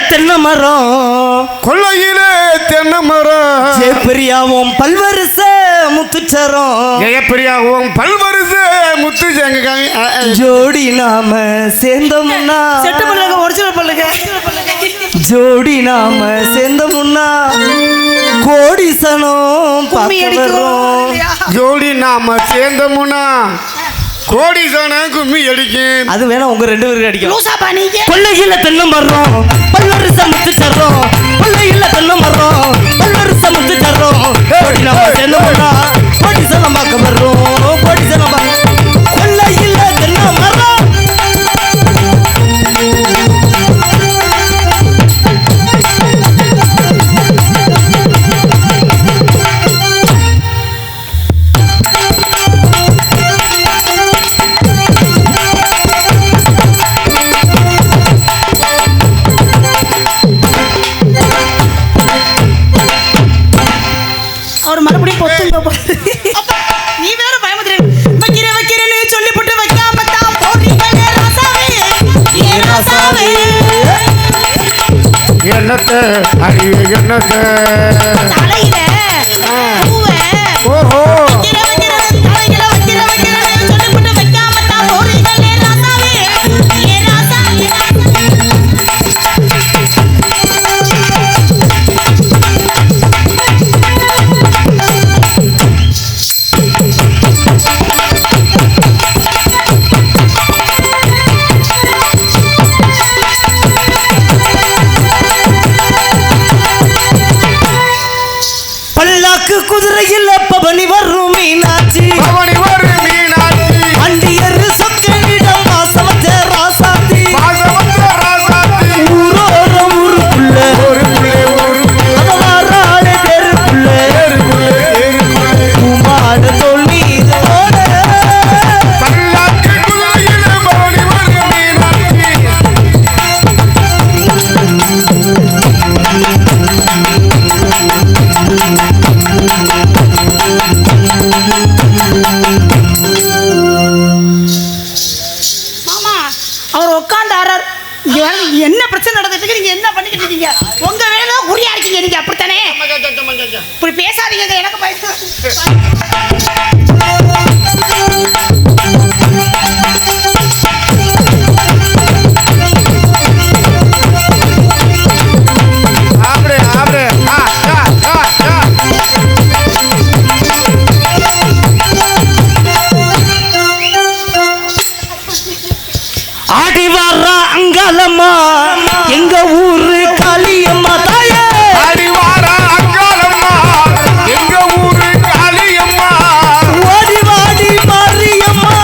Speaker 4: தென்னை மரம்
Speaker 2: கொள்ளையிலே தென்னை மரம்
Speaker 4: ஜெயப்பிரியாவும் பல்வரிச முத்துச்சரம்
Speaker 2: ஜெயப்பிரியாவும் பல்வரிச முத்துச்சங்க
Speaker 4: ஜோடி நாம சேர்ந்தோம்னா
Speaker 1: செட்டு பல்லுங்க ஒரிஜினல் பல்லுங்க
Speaker 4: ஜோடி நாம சேர்ந்தோம்னா கோடிசனம் பார்க்கிறோம்.
Speaker 2: ஜோடி நாம சேர்ந்தோம்னா கோடிசன கும்மி அடிக்கும்.
Speaker 4: அது வேணா உங்க ரெண்டு பேருக்கு அடிக்கும்.
Speaker 1: லூசாப்பா நீங்க.
Speaker 4: கொள்ளையில தென்னை மரம் பல்வரிச முத்துச்சரம் கொள்ளையில தென்னை மரம் பல்வரிச முத்துச்சரம் ஜோடி நாம சேர்ந்தோம்னா கோடிசனம் பார்க்க வர்றோம். கோடிசனம் கொள்ளையில தென்னை மரம்.
Speaker 1: அவர் மறுபடியும் பொத்துங்க. நீ வேற பயமுத்திர வைக்கிறேன்னு சொல்லி போட்டு வைக்காம தான் போறீங்களே ராசாவே. ஏ ராசாவே
Speaker 2: என்னத்தை அறிய என்னத்தை
Speaker 1: தலையில பூவே
Speaker 2: ஓஹோ
Speaker 1: சொல்லி போட்டு வைக்காம தான் போறீங்களே ராசாவே. ஏ ராசாவே
Speaker 4: குதிரையில் பவனி வரும் மீனாட்சி
Speaker 2: பவனி வரும் மீனாட்சி
Speaker 4: அண்டியர் சொக்கனிடம் வாசமச்ச ராசாத்தி
Speaker 2: பாசமற்ற ராசாத்தி
Speaker 4: ஊரோரம் ஊருக்குள்ள அதவாராளே தெருக்குள்ள உமாட தோல் மீதோட
Speaker 2: பல்லாக்கு குதிரையில் பவனி வரும் மீனாட்சி.
Speaker 1: மாமா அவர் உட்காந்து ஆறார். என்ன பிரச்சனை நடந்துட்டு இருக்கு? நீங்க என்ன பண்ணிக்கிட்டு இருக்கீங்க? உங்க வேலை குறியா இருக்கீங்க நீங்க. அப்படித்தானே? இப்படி பேசாதீங்க. எனக்கு பயந்து
Speaker 4: ஆடி வர்ற அங்காளம்மா எங்க ஊரு காளியம்மா தாயே
Speaker 2: அடிவார அங்காளம்மா எங்க ஊரு காளியம்மா
Speaker 4: ஓடி வாடி மாரியம்மா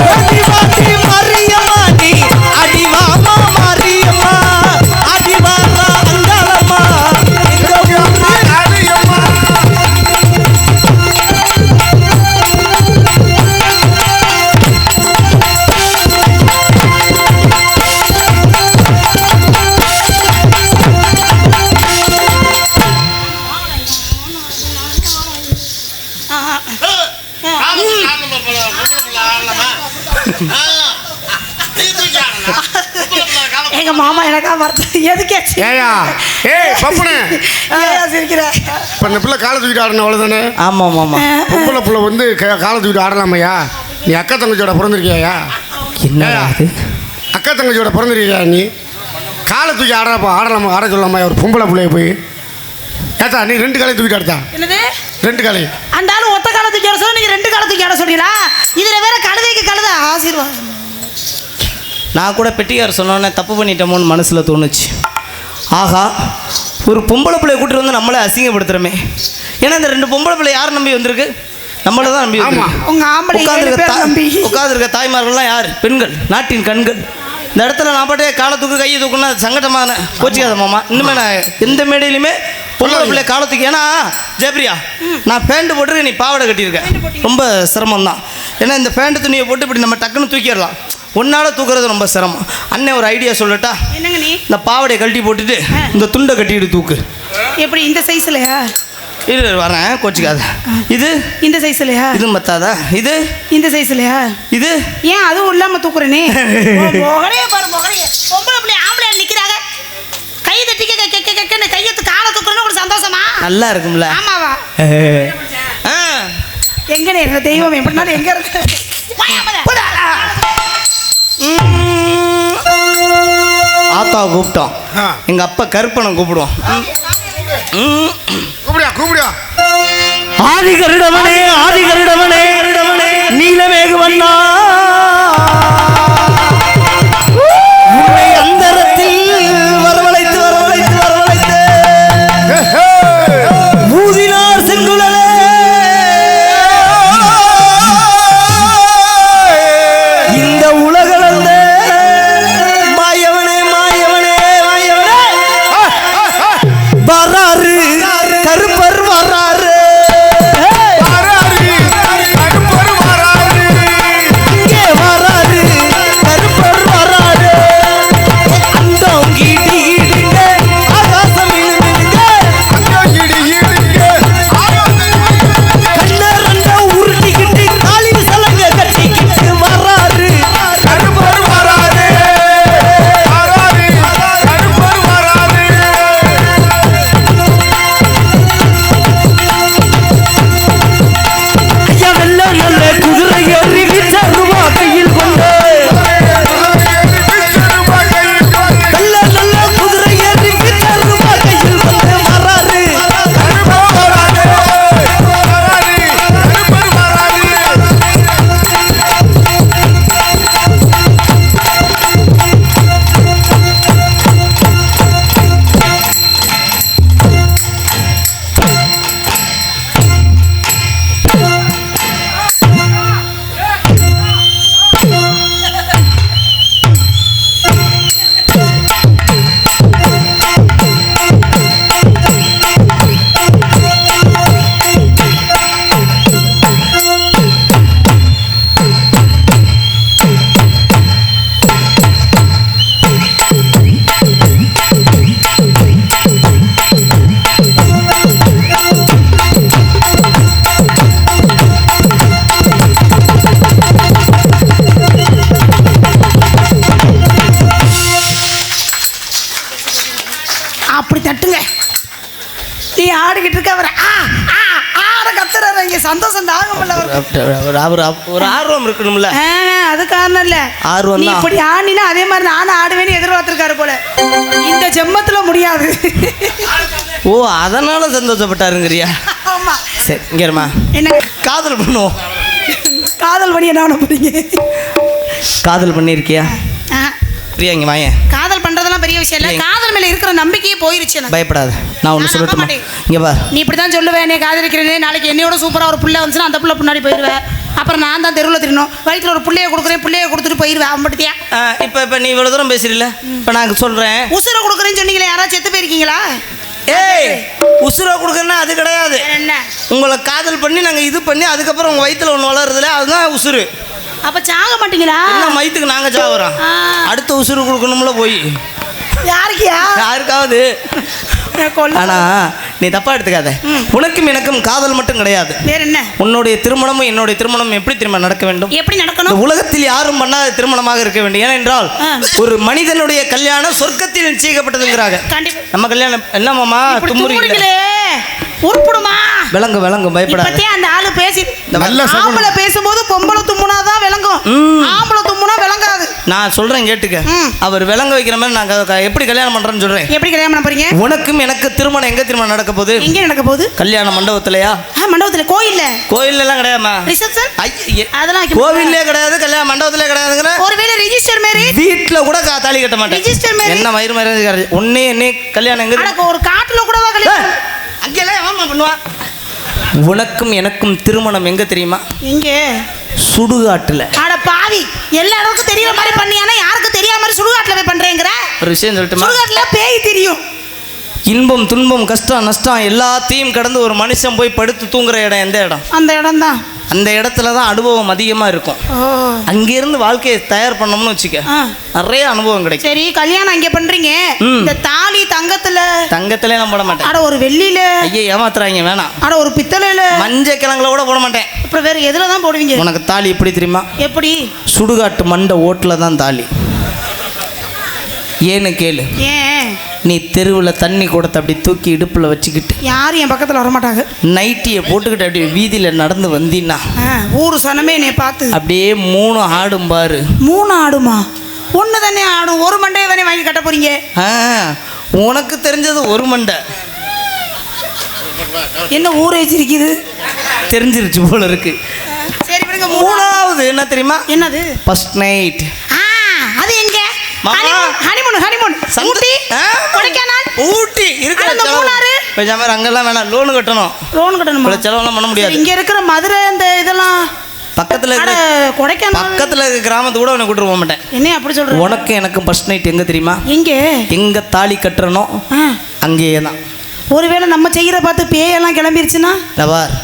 Speaker 4: ஓடி வாடி மாரியம்மா நீ அடி வாமா மாரியம்மா ஆடி வர்ற அங்காளம்மா எங்க ஊரு
Speaker 2: காளியம்மா
Speaker 1: எங்க மாமா எனக்கா மறந்து எதுக்கேச்சு
Speaker 2: ஏயா ஏய் பப்புனே
Speaker 1: ஏயா சிரிக்கிற
Speaker 2: இப்போ இந்த பிள்ளை காலை தூக்கிட்டு ஆடணும் அவ்வளோதானே
Speaker 4: ஆமா ஆமா
Speaker 2: பொம்பளை பிள்ளை வந்து காலை தூக்கிட்டு ஆடலாமையா நீ அக்கா தங்கச்சியோட பிறந்திருக்கியா
Speaker 4: என்னடா அது
Speaker 2: அக்கா தங்கச்சியோட பிறந்திருக்கியா நீ காலை தூக்கி ஆடலாமா ஆட சொல்லாமா ஒரு பொம்பளை பிள்ளைய போய் ஏத்தா நீ 2 காலையை தூக்கிட்டு ஆடுதா
Speaker 1: என்னது
Speaker 2: 2 காலை
Speaker 1: அந்த ஆளு ஒத்த காலத்துக்கு ஆட சொல்ல நீங்க 2 காலத்துக்கு ஆட சொல்றீங்களா இதுல வேற கழுதைக்கு கழுத ஆசீர்வாதம்
Speaker 4: நான் கூட பெட்டிக்கார சொன்னோன்னே தப்பு பண்ணிட்டோமோன்னு மனசில் தோணுச்சு ஆகா ஒரு பொம்பளை பிள்ளைய கூட்டிட்டு வந்து நம்மளே அசிங்கப்படுத்துகிறோமே ஏன்னா இந்த 2 பொம்பளை பிள்ளை யார் நம்பி வந்திருக்கு நம்மளை தான் நம்பி வந்திருக்கு
Speaker 1: உங்க ஆம்பளை 7 பேர் நம்பி
Speaker 4: உட்காந்துருக்க தாய்மார்கள்லாம் யார் பெண்கள் நாட்டின் கண்கள் இந்த இடத்துல நான் பாட்டே காலை தூக்கு கையை தூக்குன்னா சங்கடமான கோச்சிக்காத மாமா இன்னுமே நான் எந்த மேடையிலுமே பொம்பளை பிள்ளை காலை தூக்கி ஏன்னா ஜெயபிரியா நான் பேண்ட் போட்டு நீ பாவாடை கட்டியிருக்கேன் ரொம்ப சிரமம் தான் ஏன்னா இந்த பேண்ட் துணியை போட்டு இப்படி நம்ம டக்குன்னு தூக்கிடலாம் ஒன்னால் தூக்குறது ரொம்ப சிரமம் அண்ணன் ஒரு ஐடியா சொல்லட்டா
Speaker 1: என்னங்க நீ
Speaker 4: இந்த பாவாடையை கழட்டி போட்டுட்டு இந்த துண்டை கட்டிட்டு தூக்கு
Speaker 1: எப்படி இந்த சைஸ்லயா
Speaker 4: இரு வரேன் கோச்சிக்காத இது
Speaker 1: இந்த சைஸ்லயா
Speaker 4: இது மத்தாதா இது
Speaker 1: இந்த சைஸ்லயா
Speaker 4: இது
Speaker 1: ஏன் அதுவும் இல்லாம தூக்குறனே மொகரே பாரு மொகரே பொம்பளை பிள்ளை ஆம்பளை நிக்கிறாங்க கை தட்டி கையத்து காலை தூக்குறன்னு ஒரு சந்தோஷமா
Speaker 4: நல்லா இருக்கும்ல
Speaker 1: ஆமாவா
Speaker 4: ஆ
Speaker 1: எங்கனே இருக்க தெய்வம் எப்படினாலும் எங்க இருக்கு
Speaker 4: ஆத்தா கூப்பிட்டோம் எங்க அப்பா கருப்பனை கூப்பிடுவோம்
Speaker 2: கூப்பிடியா
Speaker 4: ஆதி கருடவனே நீலமேகு வண்ணா உன்னை அந்தரத்தில் வரவழைத்து ஊதினார் செங்குழலே இந்த உலகளந்த மாயவனே வராரு கருப்பர் வராரு இங்கே வராரு கருப்பர் வராரு அந்தம் கீடிங்க ஆகாசம் இழுங்க கண்ணரண்ட உருட்டிக்கிட்டு காலில் சலங்க கட்டிக்கிட்டு வராரு கருப்பர் வராரு ஐயா வெள்ள நல்ல குதிரை ஏறி விச்சருவா கையில் கொண்டு வெள்ள நல்ல குதிரை ஏறி விச்சருவா கையில் கொண்டு வராரு
Speaker 1: அப்படி தட்டுங்க நீ ஆடிக்கிட்டு இருக்க அவர் ஆட கத்துறாரு இங்க சந்தோஷம் தாங்க முடியல அவருக்கு
Speaker 4: ஒரு ஆர்வம் இருக்கணும்ல
Speaker 1: அது காரணம் இல்ல
Speaker 4: ஆர்வம்
Speaker 1: நீ
Speaker 4: தான்.
Speaker 1: இப்படி ஆடினா அதே மாதிரி நானும் ஆடுவேன்னு எதிர்பார்த்திருக்காரு போல இந்த ஜென்மத்துல முடியாது
Speaker 4: ஓ அதனால சந்தோஷப்பட்டாருங்கிறியா
Speaker 1: ஆமா
Speaker 4: சரி இங்கேருமா
Speaker 1: என்ன
Speaker 4: காதல் பண்ணுவோம்
Speaker 1: காதல் பண்ணி என்ன பண்ண போறீங்க?
Speaker 4: காதல் பண்ணியிருக்கியா
Speaker 1: ஆ,
Speaker 4: பிரியா இங்கே வாயேன்.
Speaker 1: காதல் பண்றதெல்லாம் பெரிய விஷயம் இல்ல. காதல் மேல இருக்கிற நம்பிக்கையே போயிருச்சு எனக்கு.
Speaker 4: பயப்படாத, நான் ஒன்று
Speaker 1: நான்
Speaker 4: சொல்லட்டுமா?
Speaker 1: நம்ப மாட்டேன்.
Speaker 4: இங்கே வா.
Speaker 1: நீ இப்படி தான் சொல்லுவேன், நீ காதலிக்கிறேனே, நாளைக்கு என்னையோட சூப்பராக ஒரு புள்ள வந்துச்சுன்னா அந்த புள்ள பின்னாடி போயிடுவேன். அப்புறம் நான் தான் தெருவில் திரியணும். வயிற்றுல ஒரு புள்ளைய கொடுக்குறேன், புள்ளைய கொடுத்துட்டு போயிடுவேன். அவன் பட்டியா
Speaker 4: இப்போ நீ இவ்வளோ தூரம் பேசுறீல்ல, இப்போ நான் சொல்கிறேன்.
Speaker 1: உசுரை கொடுக்குறேன்னு சொன்னீங்களே, யாராவது செத்து போயிருக்கீங்களா?
Speaker 4: ஏய், உசுரை கொடுக்கறனா அது கிடையாது.
Speaker 1: வேற என்ன?
Speaker 4: உங்களை காதல் பண்ணி நாங்கள் இது பண்ணி அதுக்கப்புறம் உங்கள் வயிற்றுல ஒன்று வளருதுல, அதுதான் உசுறு.
Speaker 1: அப்ப சாக மாட்டீங்களா?
Speaker 4: என்ன வயிற்றுக்கு நாங்கள் சாகுறோம்,
Speaker 1: ஆ.
Speaker 4: அடுத்த உசுறு கொடுக்கணும்ல போய்
Speaker 1: யாருக்கியா?
Speaker 4: யாருக்காவது. ஆனா நீ தப்பா எடுத்துக்காத. உனக்கும் எனக்கும் காதல் மட்டும் கிடையாது.
Speaker 1: வேற என்ன?
Speaker 4: உன்னுடைய திருமணமும் என்னுடைய திருமணம் எப்படி திரும்ப நடக்க வேண்டும்?
Speaker 1: எப்படி
Speaker 4: இந்த
Speaker 1: நடக்கணும்?
Speaker 4: உலகத்தில் யாரும் பண்ணாத திருமணமாக இருக்க வேண்டும். ஏனென்றால் ஒரு மனிதனுடைய கல்யாணம் சொர்க்கத்தில் நிச்சயிக்கப்பட்டதுங்கிறாங்க.
Speaker 1: கண்டிப்பா.
Speaker 4: நம்ம கல்யாணம் என்ன மாமா தும்முறீங்களே,
Speaker 1: உருப்புடுமா?
Speaker 4: விளங்கு விளங்கு, பயப்படாத.
Speaker 1: இப்பத்தே அந்த ஆளு பேசி
Speaker 2: நல்ல சகுனம்.
Speaker 1: ஆம்பளை பேசும்போது பொம்பளை தும்முனாதான் விளங்கும், ஆம்பளை தும்முனா விளங்காது.
Speaker 4: நான் சொல்றேன் கேட்டுக்க. அவர் விளங்க வைக்கிற மாதிரி நாங்க எப்படி கல்யாணம் பண்றோம்னு சொல்றேன்.
Speaker 1: எப்படி கல்யாணம் பண்ண போறீங்க?
Speaker 4: உனக்கும் எனக்கு திருமணம் எங்க திருமணம் நடக்க போகுது?
Speaker 1: எங்க நடக்க போகுது?
Speaker 4: கல்யாண மண்டபத்திலயா?
Speaker 1: மண்டபத்துல. கோயில்ல?
Speaker 4: கோயில்ல எல்லாம் கிடையாதுமா.
Speaker 1: ரிசப்ஷன் அதெல்லாம் வைக்க
Speaker 4: கோவில்லே கிடையாது, கல்யாண மண்டபத்திலே கிடையாதுங்கிற.
Speaker 1: ஒருவேளை ரெஜிஸ்டர் மேரேஜ்
Speaker 4: வீட்டுல கூட தாலி கட்ட மாட்டேன்.
Speaker 1: ரெஜிஸ்டர் மேரேஜ்
Speaker 4: என்ன மயிறு மயிறு ஒன்னே என்ன கல்யாணம் எங்க?
Speaker 1: அட ஒரு காட்டுல கூடவா கல்யாணம்?
Speaker 4: அங்கெல்லாம் ஏமா பண்ணுவா? உனக்கும் எனக்கும் திருமணம் எங்க தெரியுமா?
Speaker 1: எங்க?
Speaker 4: சுடுகாட்டுல.
Speaker 1: அட பாவி, எல்லா இடத்துக்கும் தெரியற மாதிரி பண்ணியானா யாருக்கு தெரியாத மாதிரி சுடுகாட்டுல போய் பண்றேங்கற?
Speaker 4: ஒரு விஷயம் சொல்லட்டுமா?
Speaker 1: சுடுகாட்டுல பேய் தெரியும்.
Speaker 4: இன்பம் துன்பம் கஷ்டம் நஷ்டம் எல்லாத்தையும் கடந்து ஒரு மனுஷன் போய் படுத்து தூங்குற இடம் எந்த இடம்?
Speaker 1: அந்த இடம் தான்.
Speaker 4: அந்த இடத்துல தான் அனுபவம் அதிகமா இருக்கும். அங்கிருந்து வாழ்க்கையை தயார் பண்ணோம்னு வச்சுக்க, நிறைய அனுபவம் கிடைக்கும்.
Speaker 1: சரி, கல்யாணம் அங்க பண்றீங்க. இந்த தாலி தங்கத்துல
Speaker 4: நான் போட மாட்டேன்.
Speaker 1: அட ஒரு வெள்ளியில.
Speaker 4: ஐயே ஏமாத்துறாங்க, வேணாம்.
Speaker 1: அட ஒரு பித்தளையில.
Speaker 4: மஞ்சள் கிழங்குல கூட போட மாட்டேன்.
Speaker 1: அப்புறம் வேற எதுல தான் போடுவீங்க?
Speaker 4: உனக்கு தாலி எப்படி தெரியுமா?
Speaker 1: எப்படி?
Speaker 4: சுடுகாட்டு மண்டை ஓட்டுல தான் தாலி. ஏன்னு கேளு.
Speaker 1: ஏன்?
Speaker 4: நீ தெருவில் தண்ணி கூடத்தை அப்படி தூக்கி இடுப்பில் வச்சுக்கிட்டு
Speaker 1: யாரும் என் பக்கத்தில் வரமாட்டாங்க.
Speaker 4: நைட்டியை போட்டுக்கிட்டு அப்படியே வீதியில் நடந்து வந்தீன்னா
Speaker 1: ஊரு சனமே என்னை பார்த்து
Speaker 4: அப்படியே 3 ஆடும் பாரு.
Speaker 1: 3 ஆடுமா? ஒன்று தானே ஆடும். ஒரு மண்டையை தானே வாங்கி கட்ட போறீங்க?
Speaker 4: உனக்கு தெரிஞ்சது ஒரு மண்டை.
Speaker 1: என்ன ஊரே சிரிக்குது?
Speaker 4: தெரிஞ்சிருச்சு போல இருக்கு.
Speaker 1: சரி விடுங்க.
Speaker 4: 3வது என்ன தெரியுமா?
Speaker 1: என்னது?
Speaker 4: First night.
Speaker 1: அது எங்க? ஹனிமூன். ஊட்டி, கொடைக்கானல்,
Speaker 4: ஊட்டி இருக்கு.
Speaker 1: அந்த மூணாறு
Speaker 4: பேசாம அங்கெல்லாம் வேணாம், லோன் கட்டணும். செலவெல்லாம் பண்ண முடியாது.
Speaker 1: இங்க இருக்கிற மதுரை இந்த இதெல்லாம்
Speaker 4: பக்கத்துல
Speaker 1: கொடைக்கானல்
Speaker 4: பக்கத்துல இருக்க கிராமத்து கூட உன்னை கூட்டு போக மாட்டேன்.
Speaker 1: என்ன அப்படி சொல்ற?
Speaker 4: உனக்கு எனக்கு ஃபர்ஸ்ட் நைட் எங்க தெரியுமா? எங்க தாலி கட்டுறனோ அங்கேயே தான்.
Speaker 1: ஒருவேளை நம்ம செய்யற பார்த்து பேயெல்லாம் கிளம்பிருச்சுன்னா?
Speaker 4: லவார்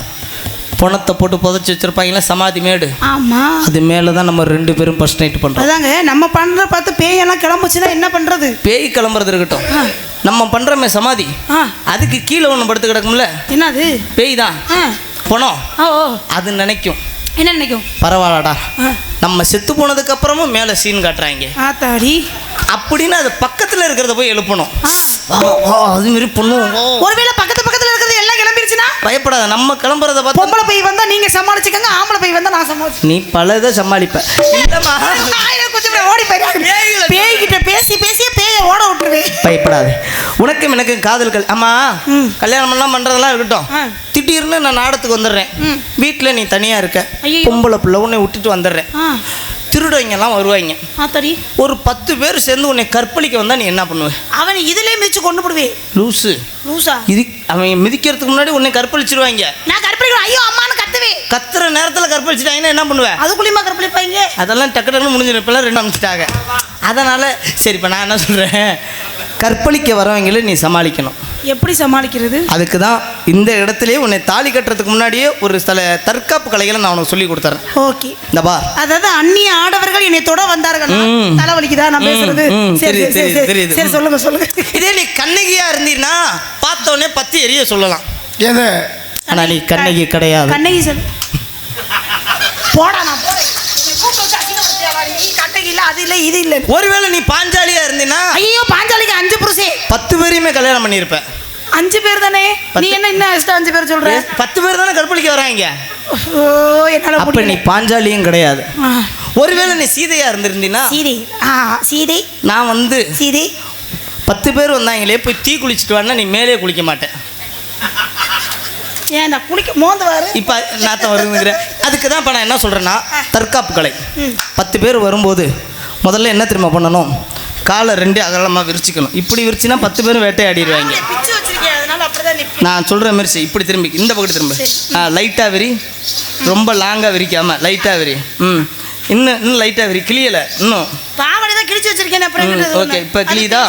Speaker 4: பணத்தை போட்டு புதைச்சி வச்சிருப்பாங்களே சமாதி மேடு.
Speaker 1: ஆமா, அது
Speaker 4: மேலே தான் நம்ம 2 பேரும் ஃபர்ஸ்ட் நைட் பண்றோம்.
Speaker 1: அதாங்க நம்ம பண்ற பார்த்து பேயெல்லாம் கிளம்புச்சுன்னா என்ன பண்றது?
Speaker 4: பேய் கிளம்புறது இருக்கட்டும், நம்ம பண்றோமே சமாதி, அதுக்கு கீழே ஒன்று படுத்து கிடக்கும்ல. என்னது? பேய் தான். பணம் அது நினைக்கும். என்ன நினைக்கும்? பரவாயில்லடா, நம்ம செத்து போனதுக்கு அப்புறமும் மேலே சீன் காட்டுறாங்க ஆத்தாடி அப்படின்னு அது பக்கத்தில் இருக்கிறத போய் எழுப்பணும். அது மாதிரி பண்ணுவோம். ஒருவேளை பக்கத்துல இருக்கிறது எல்லாம் கிளம்பிருச்சுன்னா பயப்படாத, நம்ம கிளம்புறத பார்த்து. பொம்பளை பை வந்தா நீங்க சமாளிச்சுக்கங்க, ஆம்பளை பை வந்தா நான் சமாளிச்சு. நீ பலதை சமாளிப்ப. ஓடி பேய்கிட்ட பேசி பேய ஓட விட்டுருவேன். பயப்படாது. உனக்கும் எனக்கு காதல்கள். ஆமா, கல்யாணம் எல்லாம் பண்றதெல்லாம் இருக்கட்டும், திடீர்னு நான் நாடத்துக்கு வந்துடுறேன். வீட்டில் நீ தனியா இருக்க, பொம்பளை பிள்ளை உன்னை விட்டுட்டு வந்துடுறேன். திருடவங்க எல்லாம் வருவாங்க. ஒரு 10 பேர் சேர்ந்து உன்னை கற்பழிக்க வந்தா நீ என்ன பண்ணுவ? அவனை இதுலயே மிதிச்சு கொண்டு போடுவே. லூசா இது? அவன் மிதிக்கிறதுக்கு முன்னாடி உன்னை கற்பழிச்சிருவாங்க. நான் கற்பழிக்கிறேன், ஐயோ அம்மான்னு கத்துவேன். கத்துற நேரத்தில் கற்பழிச்சிட்டாங்கன்னா என்ன பண்ணுவேன்? அதுக்குள்ளேயுமா கற்பழிப்பாங்க? அதெல்லாம் டக்கு டக்குன்னு முடிஞ்சிடும். இப்பெல்லாம் 2 அனுப்பிச்சிட்டாங்க. அதனால சரி, இப்போ நான் என்ன சொல்றேன், கற்பழிக்க வரவங்கள நீ சமாளிக்கணும். எப்படி சமாளிக்கிறது? அதுக்கு தான் இந்த இடத்துலயே உன்னை தாலி கட்டுறதுக்கு முன்னாடியே ஒரு சில தற்காப்பு கலைகளை நான் உனக்கு சொல்லி கொடுத்துறேன். ஓகே, இந்த பா, அதாவது அந்நிய ஆடவர்கள் என்னை தொட வந்தார்கள். தலைவலிக்குதா நான் பேசுறது? சரி சரி சொல்லுங்க. இதே நீ கண்ணகியா இருந்தீன்னா பார்த்தோன்னே பத்தி எரிய சொல்லலாம்.
Speaker 2: எது?
Speaker 4: ஆனா நீ கண்ணகி கிடையாது. கண்ணகி சொல்லு
Speaker 1: போடா. நான்
Speaker 4: ஒருவேளை நீ பாஞ்சாலியா இருந்தீனா, ஐயோ பாஞ்சாலிக்கு 5 புருஷே 10 பேரையுமே கல்யாணம் பண்ணியிருப்ப.
Speaker 1: 5 பேர் தானே? நீ என்ன இன்னும் எக்ஸ்ட்ரா 5 பேர் சொல்ற?
Speaker 4: 10 பேர் தானே கற்பழிக்க வராங்க. அப்ப நீ பாஞ்சாலியும் கிடையாது. ஒருவேளை நீ சீதையா இருந்திருந்தீனா, சீதை நான் வந்து சீதை 10 பேர் வந்தாங்களே போய் தீ குளிச்சுட்டு வான்னா நீ மேலே குளிக்க மாட்டேன்.
Speaker 1: ஏன் நான் குளிக்க மோந்து வாரு
Speaker 4: இப்போ நாத்தம் வருதுங்கிறேன். அதுக்கு தான் இப்போ நான் என்ன சொல்கிறேன்னா, தற்காப்பு கலை. 10 பேர் வரும்போது முதல்ல என்ன தெரியுமா பண்ணணும், காலை 2 அகலமாக விரிச்சிக்கணும். இப்படி விரிச்சினா 10 பேரும் வேட்டையாடிடுவாங்க.
Speaker 1: பிச்சு வச்சிருக்கேன் அதனால அப்படிதான் நிப்பேன்.
Speaker 4: நான் சொல்கிற மாதிரி செய். இப்படி திரும்பி இந்த பக்கத்து திரும்ப. லைட்டாக விரி, ரொம்ப லாங்காக விரிக்காமல் லைட்டாக விரி. இன்னும் லைட்டாக விரி, கிளியலை இன்னும்.
Speaker 1: பாவடை தான் கிழிச்சு வச்சிருக்கேன் அப்புறம்
Speaker 4: ஓகே, இப்போ கிளிதா.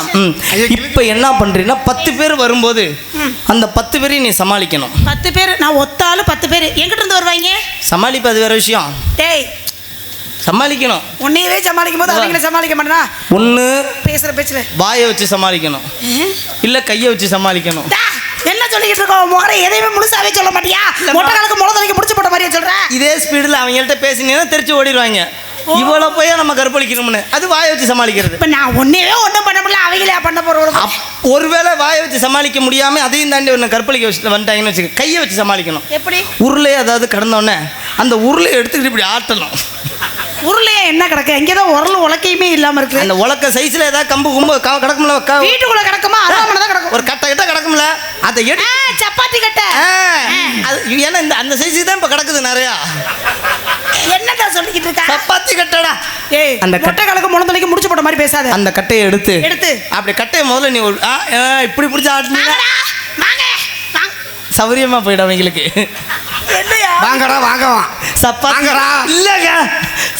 Speaker 4: இப்போ என்ன பண்ணுறீங்கன்னா 10 பேர் வரும்போது அந்த 10 பேரையும் நீ சமாளிக்கணும்.
Speaker 1: 10 பேர் நான் ஒத்தாலும் 10 பேர் எங்கிட்ட இருந்து வருவாங்க?
Speaker 4: சமாளிப்பு அது வேற விஷயம்.
Speaker 1: டேய்
Speaker 4: சமாளிக்கணும்.
Speaker 1: உன்னையவே சமாளிக்கும் போது அவங்கள சமாளிக்க மாட்டேனா?
Speaker 4: ஒன்று
Speaker 1: பேசுற பேச்சுல
Speaker 4: வாயை வச்சு சமாளிக்கணும், இல்லை கையை வச்சு சமாளிக்கணும்.
Speaker 1: என்ன சொல்லிக்கிட்டு இருக்கோம்? மோரை எதையுமே முழுசாவே சொல்ல மாட்டியா? மொட்டை காலுக்கு முளை தலைக்கு முடிச்சு போட்ட மாதிரியே சொல்ற.
Speaker 4: இதே ஸ்பீடில் அவங்கள்ட்ட பேசினீங்கன்னா தெரிச்சு ஓடிடுவாங்க. இவ்வளோ போய் நம்ம கற்பழிக்கணும்னு அது வாயை வச்சு சமாளிக்கிறது.
Speaker 1: இப்போ நான் ஒன்னேவே ஒன்றும் பண்ண முடியல, அவங்களே பண்ண போகிறோம்.
Speaker 4: ஒருவேளை வாயை வச்சு சமாளிக்க முடியாமல் அதையும் தாண்டி ஒன்று கற்பழிக்க வச்சு வந்துட்டாங்கன்னு வச்சுக்க, கையை வச்சு சமாளிக்கணும்.
Speaker 1: எப்படி?
Speaker 4: உருளை அதாவது கடந்தோடனே அந்த உருளையை எடுத்துக்கிட்டு இப்படி ஆட்டணும்.
Speaker 1: உருளையா என்ன கிடக்கு? இங்கே தான் உரல் உலக்கையுமே இல்லாமல் இருக்கு.
Speaker 4: அந்த உலக்க சைஸில் ஏதாவது கம்பு கும்பு கிடக்கும்ல,
Speaker 1: வீட்டுக்குள்ளே கிடக்குமா? அதான் தான் கிடக்கும்.
Speaker 4: ஒரு கட்டை கிட்ட கிடக்கும்ல, அதை
Speaker 1: சப்பாத்தி கட்டை.
Speaker 4: அது ஏன்னா அந்த சைஸுக்கு தான் இப்போ கிடக்குது நிறையா.
Speaker 1: என்னடா சொல்லிக்கிட்டு இருக்க?
Speaker 4: சப்பாத்தி கட்டடா.
Speaker 1: ஏய், அந்த கொட்டை காலுக்கு முளை தலைக்கு முடிச்சு போட்ட மாதிரி பேசாத. அந்த
Speaker 4: கட்டையை எடுத்து அப்படி கட்டையை முதல்ல நீ இப்படி பிடிச்சி ஆட்டினீங்க சௌரியமா போயிடும் அவங்களுக்கு.
Speaker 2: வாங்கடா வாங்கவா
Speaker 4: சப்பாத்திங்கடா இல்லைங்க,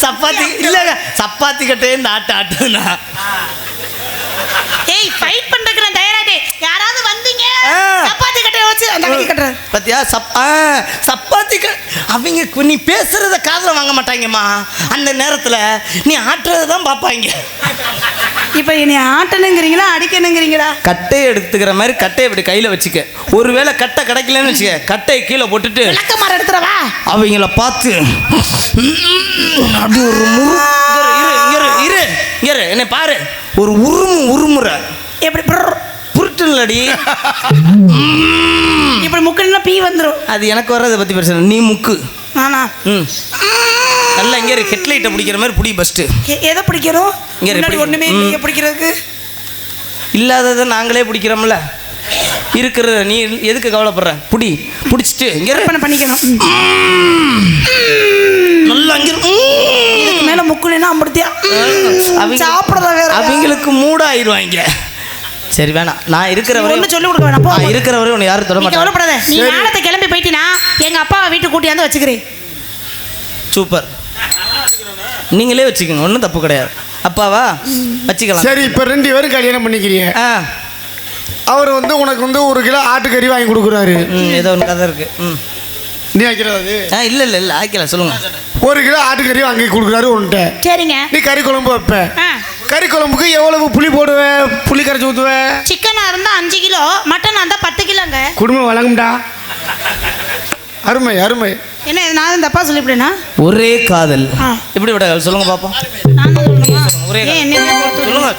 Speaker 4: சப்பாத்தி இல்லைங்க, சப்பாத்தி கட்டையே இந்த ஆட்டுனா.
Speaker 1: ஏய், ஃபைட் பண்றதுக்கு நான் தயாராடே. யாராவது வந்தீங்க சப்பாத்தி கட்டைய வச்சு அந்த கட்டி கட்டற
Speaker 4: பத்தியா? சப்பாத்தி அவங்க நீ பேசுறத காதுல வாங்க மாட்டாங்கம்மா. அந்த நேரத்துல நீ ஆட்டுறதை தான் பார்ப்பாங்க.
Speaker 1: இப்போ நீ ஆட்டணுங்கிறீங்களா அடிக்கணுங்கிறீங்களா?
Speaker 4: கட்டையை எடுத்துக்கிற மாதிரி கட்டையை இப்படி கையில் வச்சுக்க. ஒருவேளை கட்டை கிடைக்கலன்னு வச்சுக்க, கட்டையை கீழே போட்டுட்டு
Speaker 1: விளக்கமாறு எடுத்துறவா
Speaker 4: அவங்கள பார்த்து அப்படி ஒரு இரு என்னை பாரு, ஒரு உருமுறை
Speaker 1: எப்படி
Speaker 4: புருட்டுலடி
Speaker 1: இப்படி முக்குன்னா பீ வந்துடும்.
Speaker 4: அது எனக்கு வர்றதை பற்றி பிரச்சனை. நீ முக்கு
Speaker 1: நானா?
Speaker 4: நல்லா இங்கே ஹெட்லைட்டை பிடிக்கிற மாதிரி பிடி. ஃபஸ்ட்டு
Speaker 1: எதை பிடிக்கிறோம்? இங்கே ஒன்றுமே இல்லையே பிடிக்கிறதுக்கு.
Speaker 4: இல்லாததை நாங்களே பிடிக்கிறோம்ல. இருக்கிறத நீ எதுக்கு கவலைப்படுற? பிடிச்சிட்டு இங்கே
Speaker 1: பண்ணிக்கணும்.
Speaker 4: நல்லா அங்கே
Speaker 1: மேலே முக்குனா அம்படுத்தியா சாப்பிட்றத வேற
Speaker 4: அவங்களுக்கு மூடாயிருவாங்க. சரி வேணாம், நான் இருக்கிற வரையும்
Speaker 1: சொல்லி கொடுக்க வேணாம்.
Speaker 4: நான் இருக்கிற வரையும் உன்னை யாரும் தொட மாட்டாங்க.
Speaker 1: கவலைப்படாத. நீ நாளத்தை கிளம்பி போயிட்டினா எங்கள் அப்பாவை வீட்டுக்கு கூட்டியாந்து வச்சுக்கிறேன்.
Speaker 4: சூப்பர், நீங்களே வச்சுக்கோங்க, ஒன்றும் தப்பு கிடையாது. அப்பாவா வச்சுக்கலாம்.
Speaker 2: சரி, இப்போ 2 பேரும் கல்யாணம் பண்ணிக்கிறீங்க. அவர் உனக்கு 1 கிலோ ஆட்டுக்கறி வாங்கி கொடுக்குறாரு.
Speaker 4: ஏதோ ஒன்று கதை இருக்கு.
Speaker 2: நீ ஆக்கிறது?
Speaker 4: இல்லை ஆக்கல, சொல்லுங்க.
Speaker 2: 1 கிலோ ஆட்டுக்கறி வாங்கி கொடுக்குறாரு உன்கிட்ட. சரிங்க. நீ கறி குழம்பு வைப்ப. கறி குழம்புக்கு எவ்வளவு புளி போடுவேன்? புளி கரைச்சி ஊற்றுவேன்.
Speaker 1: சிக்கனாக இருந்தால் 5 கிலோ, மட்டனாக இருந்தால் 10 கிலோங்க.
Speaker 2: குடும்பம் வழங்கும்டா. அருமை அருமை.
Speaker 1: என்ன நான் தப்பா சொல்லிவிட்டேனா?
Speaker 4: ஒரே காதல் எப்படி விட சொல்லுங்க பாப்போம். ஒரே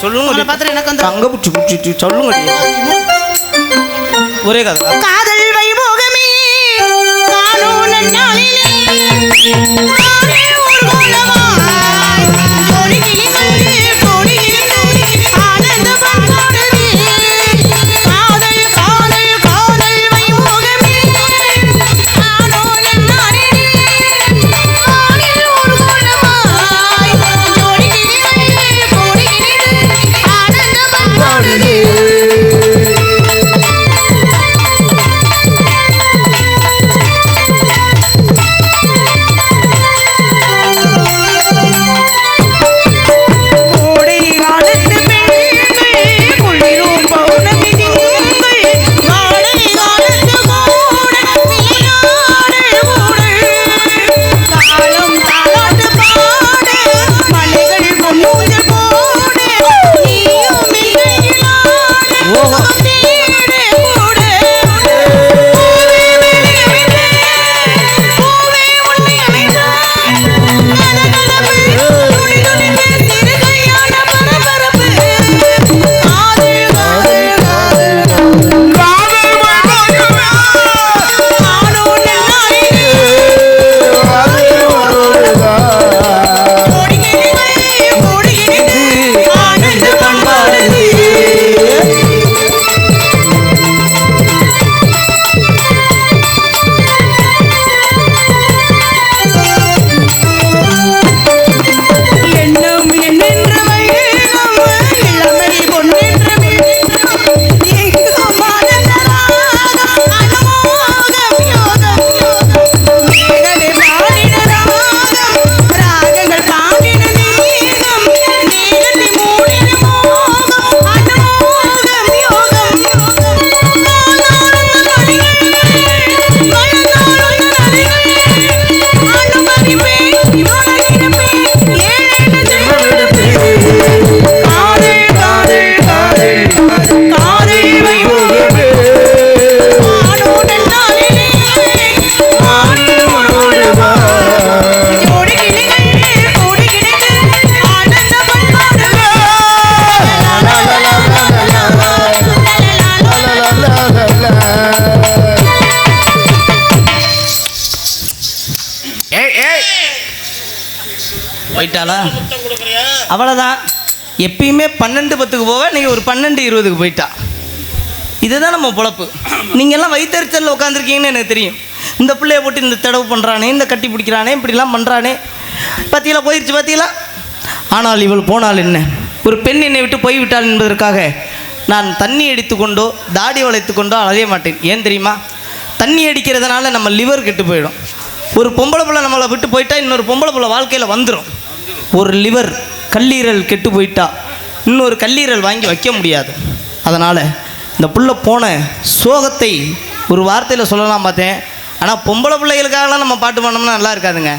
Speaker 4: சொல்லுங்க
Speaker 1: பார்த்து எனக்கு வந்து
Speaker 4: அங்க புடிச்சு சொல்லுங்க. ஒரே காதல்
Speaker 1: காதல் வைபோகமே காணோம் நன்னாளிலே நானே ஒரு கோலமாய் ஜோடி கிளிகள் கோடியில் ஆனந்த பாடுதே. காதல் காதல் காதல் வைபோகமே காணோம் நன்னாளிலே நானே ஒரு கோலமாய் ஜோடி கிளிகள் கோடியில் ஆனந்த பாடுதே.
Speaker 2: ஏய் ஏய்
Speaker 4: போயிட்டாளா? அவ்வளோதான். எப்பயுமே 12:10 போவேன், நீங்கள் ஒரு 12:20 போயிட்டா. இதுதான் நம்ம பொழப்பு. நீங்கள்லாம் வயிற்றுச்சலில் உட்காந்துருக்கீங்கன்னு எனக்கு தெரியும். இந்த பிள்ளைய போட்டு இந்த தடவு பண்ணுறானே, இந்த கட்டி பிடிக்கிறானே, இப்படிலாம் பண்ணுறானே, பத்தியெல்லாம் போயிடுச்சு பார்த்தீங்களா. ஆனால் இவள் போனால் என்ன? ஒரு பெண் என்னை விட்டு போய்விட்டாள் என்பதற்காக நான் தண்ணி அடித்துக்கொண்டோ தாடி வளைத்து கொண்டோ அழக மாட்டேன். ஏன் தெரியுமா? தண்ணி அடிக்கிறதுனால நம்ம லிவர் கெட்டு போயிடும். ஒரு பொம்பளை பிள்ளை நம்மளை விட்டு போயிட்டா இன்னொரு பொம்பளை பிள்ளை வாழ்க்கையில் வந்துடும். ஒரு லிவர் கல்லீரல் கெட்டு போயிட்டா இன்னொரு கல்லீரல் வாங்கி வைக்க முடியாது. அதனால் இந்த புள்ள போன சோகத்தை ஒரு வார்த்தையில் சொல்லலாம் பார்த்தேன். ஆனால் பொம்பளை பிள்ளைகளுக்காகலாம் நம்ம பாட்டு பண்ணோம்னா நல்லா இருக்காதுங்க.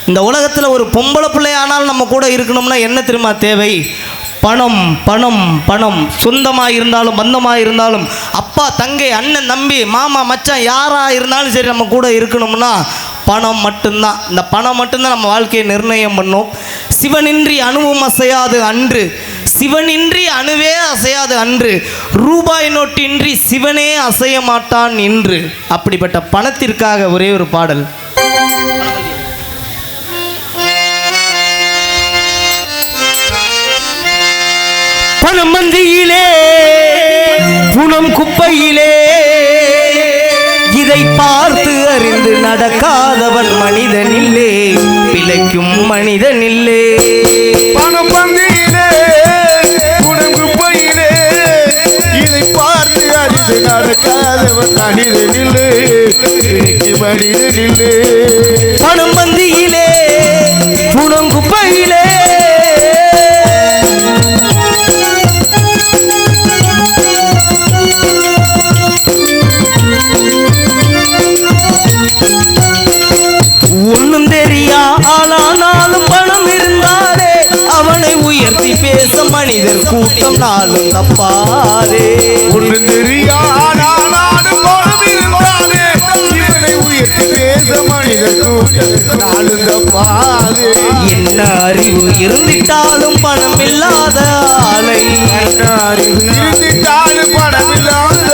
Speaker 4: இந்த உலகத்தில் ஒரு பொம்பளை பிள்ளை ஆனாலும் நம்ம கூட இருக்கணும்னா என்ன தெரியுமா தேவை? பணம் பணம் பணம். சொந்தமாக இருந்தாலும் பந்தமாக இருந்தாலும் அப்பா தங்கை அண்ணன் தம்பி மாமா மச்சான் யாராக இருந்தாலும் சரி நம்ம கூட இருக்கணும்னா பணம் மட்டும்தான். இந்த பணம் மட்டும்தான் நம்ம வாழ்க்கையை நிர்ணயம் பண்ணும். சிவனின்றி அணுவும் அசையாது அன்று, சிவனின்றி அணுவே அசையாது அன்று, ரூபாய் நோட்டின்றி சிவனே அசைய மாட்டான் என்று. அப்படிப்பட்ட பணத்திற்காக ஒரே ஒரு பாடல். பணம் மந்தியிலே புனம் குப்பையிலே இதை பார்த்து அறிந்து நடக்காதவன் மனிதனில்லே, பிழைக்கும் மனிதனில்லே.
Speaker 2: பணம் மந்தியிலே புனம் குப்பையிலே இதை பார்த்து அறிந்து நடக்காதவன் மனிதனில்லே, பிழைக்கும் மனிதனில்லே.
Speaker 4: பணம் மந்தியிலே புனம் குப்பையிலே ஒன்னும் தெரியா ஆளானாலும் பணம் இருந்தாலே அவனை உயர்த்தி பேச மனிதர் கூட்டம் நாளும் தப்பாதே.
Speaker 2: ஒன்னும் தெரியா ஆளானாலும் பணம் இருந்தாலே இவனை உயர்த்தி பேச மனிதர் கூட்டம் நாளும் தப்பாதே.
Speaker 4: என்ன அறிவு இருந்திட்டாலும் பணம் இல்லாத ஆளை,
Speaker 2: என்ன அறிவு இருந்திட்டாலும் பணம் இல்லாத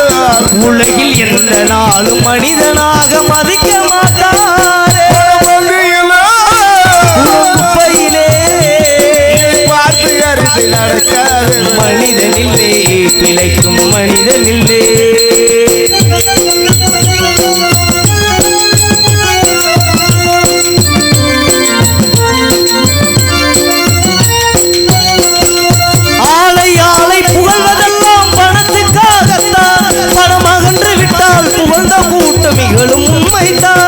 Speaker 4: உலகில் எந்த நாளும் மனிதனாக மதிக்க மாட்டாரே.
Speaker 2: பார்த்து அறிந்து நடக்காத
Speaker 4: மனிதனில்லே, பிழைக்கும் மனிதனில்லே. ஆளை ஆளை புகழ்வதெல்லாம் பணத்துக்காகத்தான். பணம் அகன்று விட்டால் புகழ்ந்த கூட்டம் இகழும் உண்மைதான்.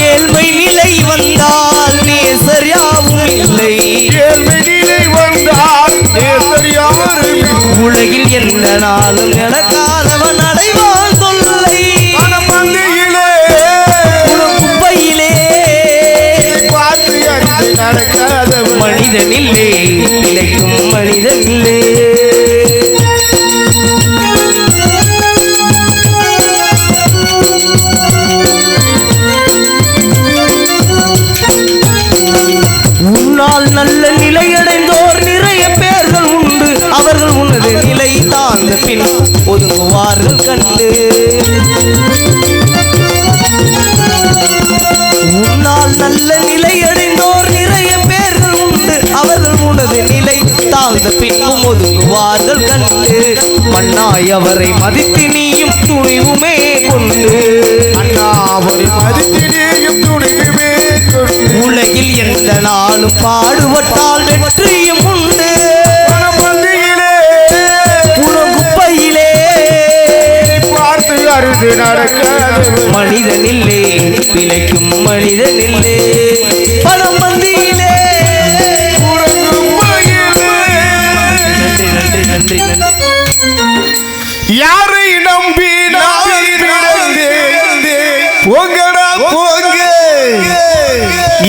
Speaker 4: ஏழ்மை நிலை வந்தால் நேசர் யாவும் இல்லை. உலகில் எந்த நாளும் நடக்காதவன் அடைவான் தொல்லை. குப்பையிலே மனிதனில்லே, பிழைக்கும் மனிதனில்லே. உன்னால் நல்ல நிலையடைந்தோர் நிறைய பேர்கள் உண்டு. அவர்கள் உனது நிலை தாழ்ந்த பின் ஒதுங்குவார்கள் கண்டு. உன்னால் நல்ல நிலையடைந்தோர் நிறைய பேர்கள் உண்டு. அவர்கள் உனது நிலை தாழ்ந்த பின்னும் ஒதுங்குவார்கள் கண்டு. மண்ணாய் அவரை மதித்து நீயும் துணிவுமே கொண்டு.
Speaker 2: அண்ணாவரை மதித்து நீயும் துணிவுமே கொண்டு.
Speaker 4: உலகில் எந்த நாளும் பாடுபட்டால் வெற்றியும் உண்டு. குப்பையிலே
Speaker 2: பார்த்து அறிந்து நடக்காத
Speaker 4: மனிதனில்லே, பிழைக்கும் மனிதனில்லே. பணம் மந்தியிலே. நன்றி நன்றி நன்றி நன்றி.
Speaker 2: யாரை நம்பி போங்கடா போங்க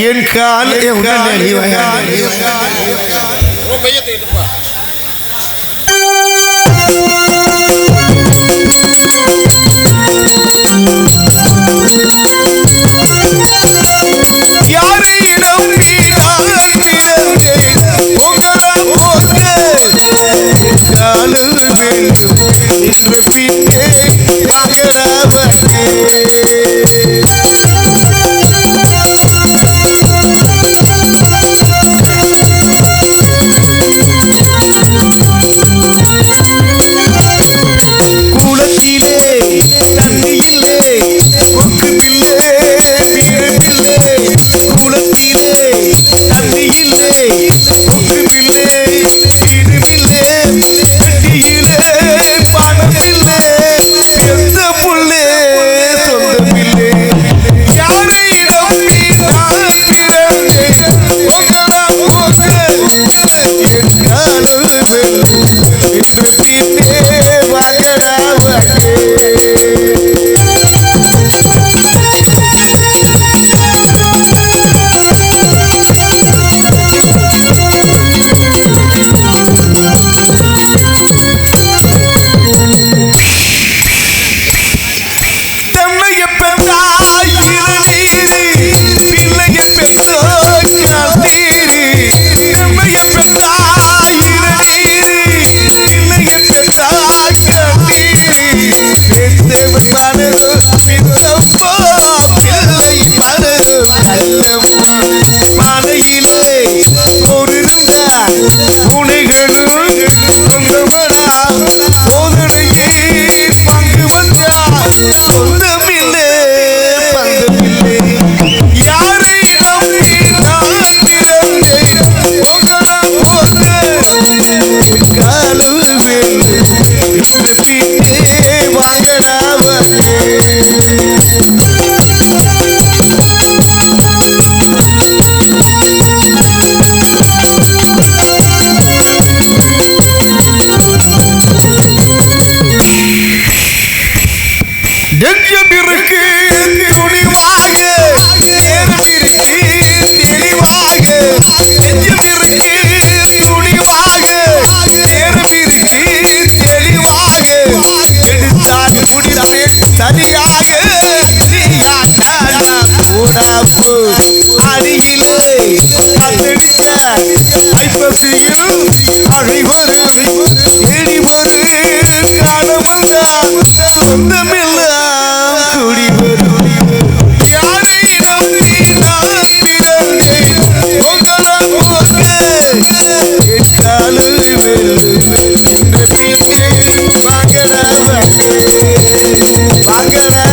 Speaker 2: என் கால யாரை நம்பி போங்கடா போங்க
Speaker 5: காலு வேண்டும் என்ற பின்னே வாங்கடாவனே குளத்திலே தண்ணியிலே கொக்கு பிள்ளை வீரமில்லை குளத்திலே தண்ணியிலே கொக்கு பிள்ளை வீரமில்லை கட்டியிலே பணமில்லை எந்த புள்ளே சொந்த பிள்ளை யாரை நம்பி நான் பிறந்தேன் போகடா போக என் காலம் என்ற பின்னே வாங்கடா வாங்க தன்னைய பெற்றா இளநீரு பிள்ளைய பெற்றோ காத்தீரு தன்னைய பெற்றா இளநீரு பிள்ளைய பெற்றா காத்தீரு பெற்றவன் மனதோ பித்தப்போ பிள்ளை மனதோ கல்லப்போ மலையிலே ஒரு இருந்தார் உனைகளும் சொந்தமடா சோதனையே பங்கு வந்தார் சொந்தமில்லை பந்தமில்லை யாரை நம்பி நான் பிறந்தேன் போகடா போக என் காலு வெள்ளு என்ற பின்னே வாங்கடா வாங்க நெஞ்சம் இருக்கு துணிவாக நேரம் இருக்கு தெளிவாக நெஞ்சம் இருக்கு துணிவாக நேரம் இருக்கு தெளிவாக எடுத்தால் முடிதாய சரியாக கூடாப்பு அருகிலே காத்தடிக்க ஐப்பசியும் அழைவரும் எடிவரும் காணவந்தான் சொந்தமெல்லாம் கூடி வரும் யாரை நம்பி நான் பிறந்தேன் போகடா போக என் காலு வெள்ளு என்ற பின்னே வாங்கடா வாங்க வாங்கடா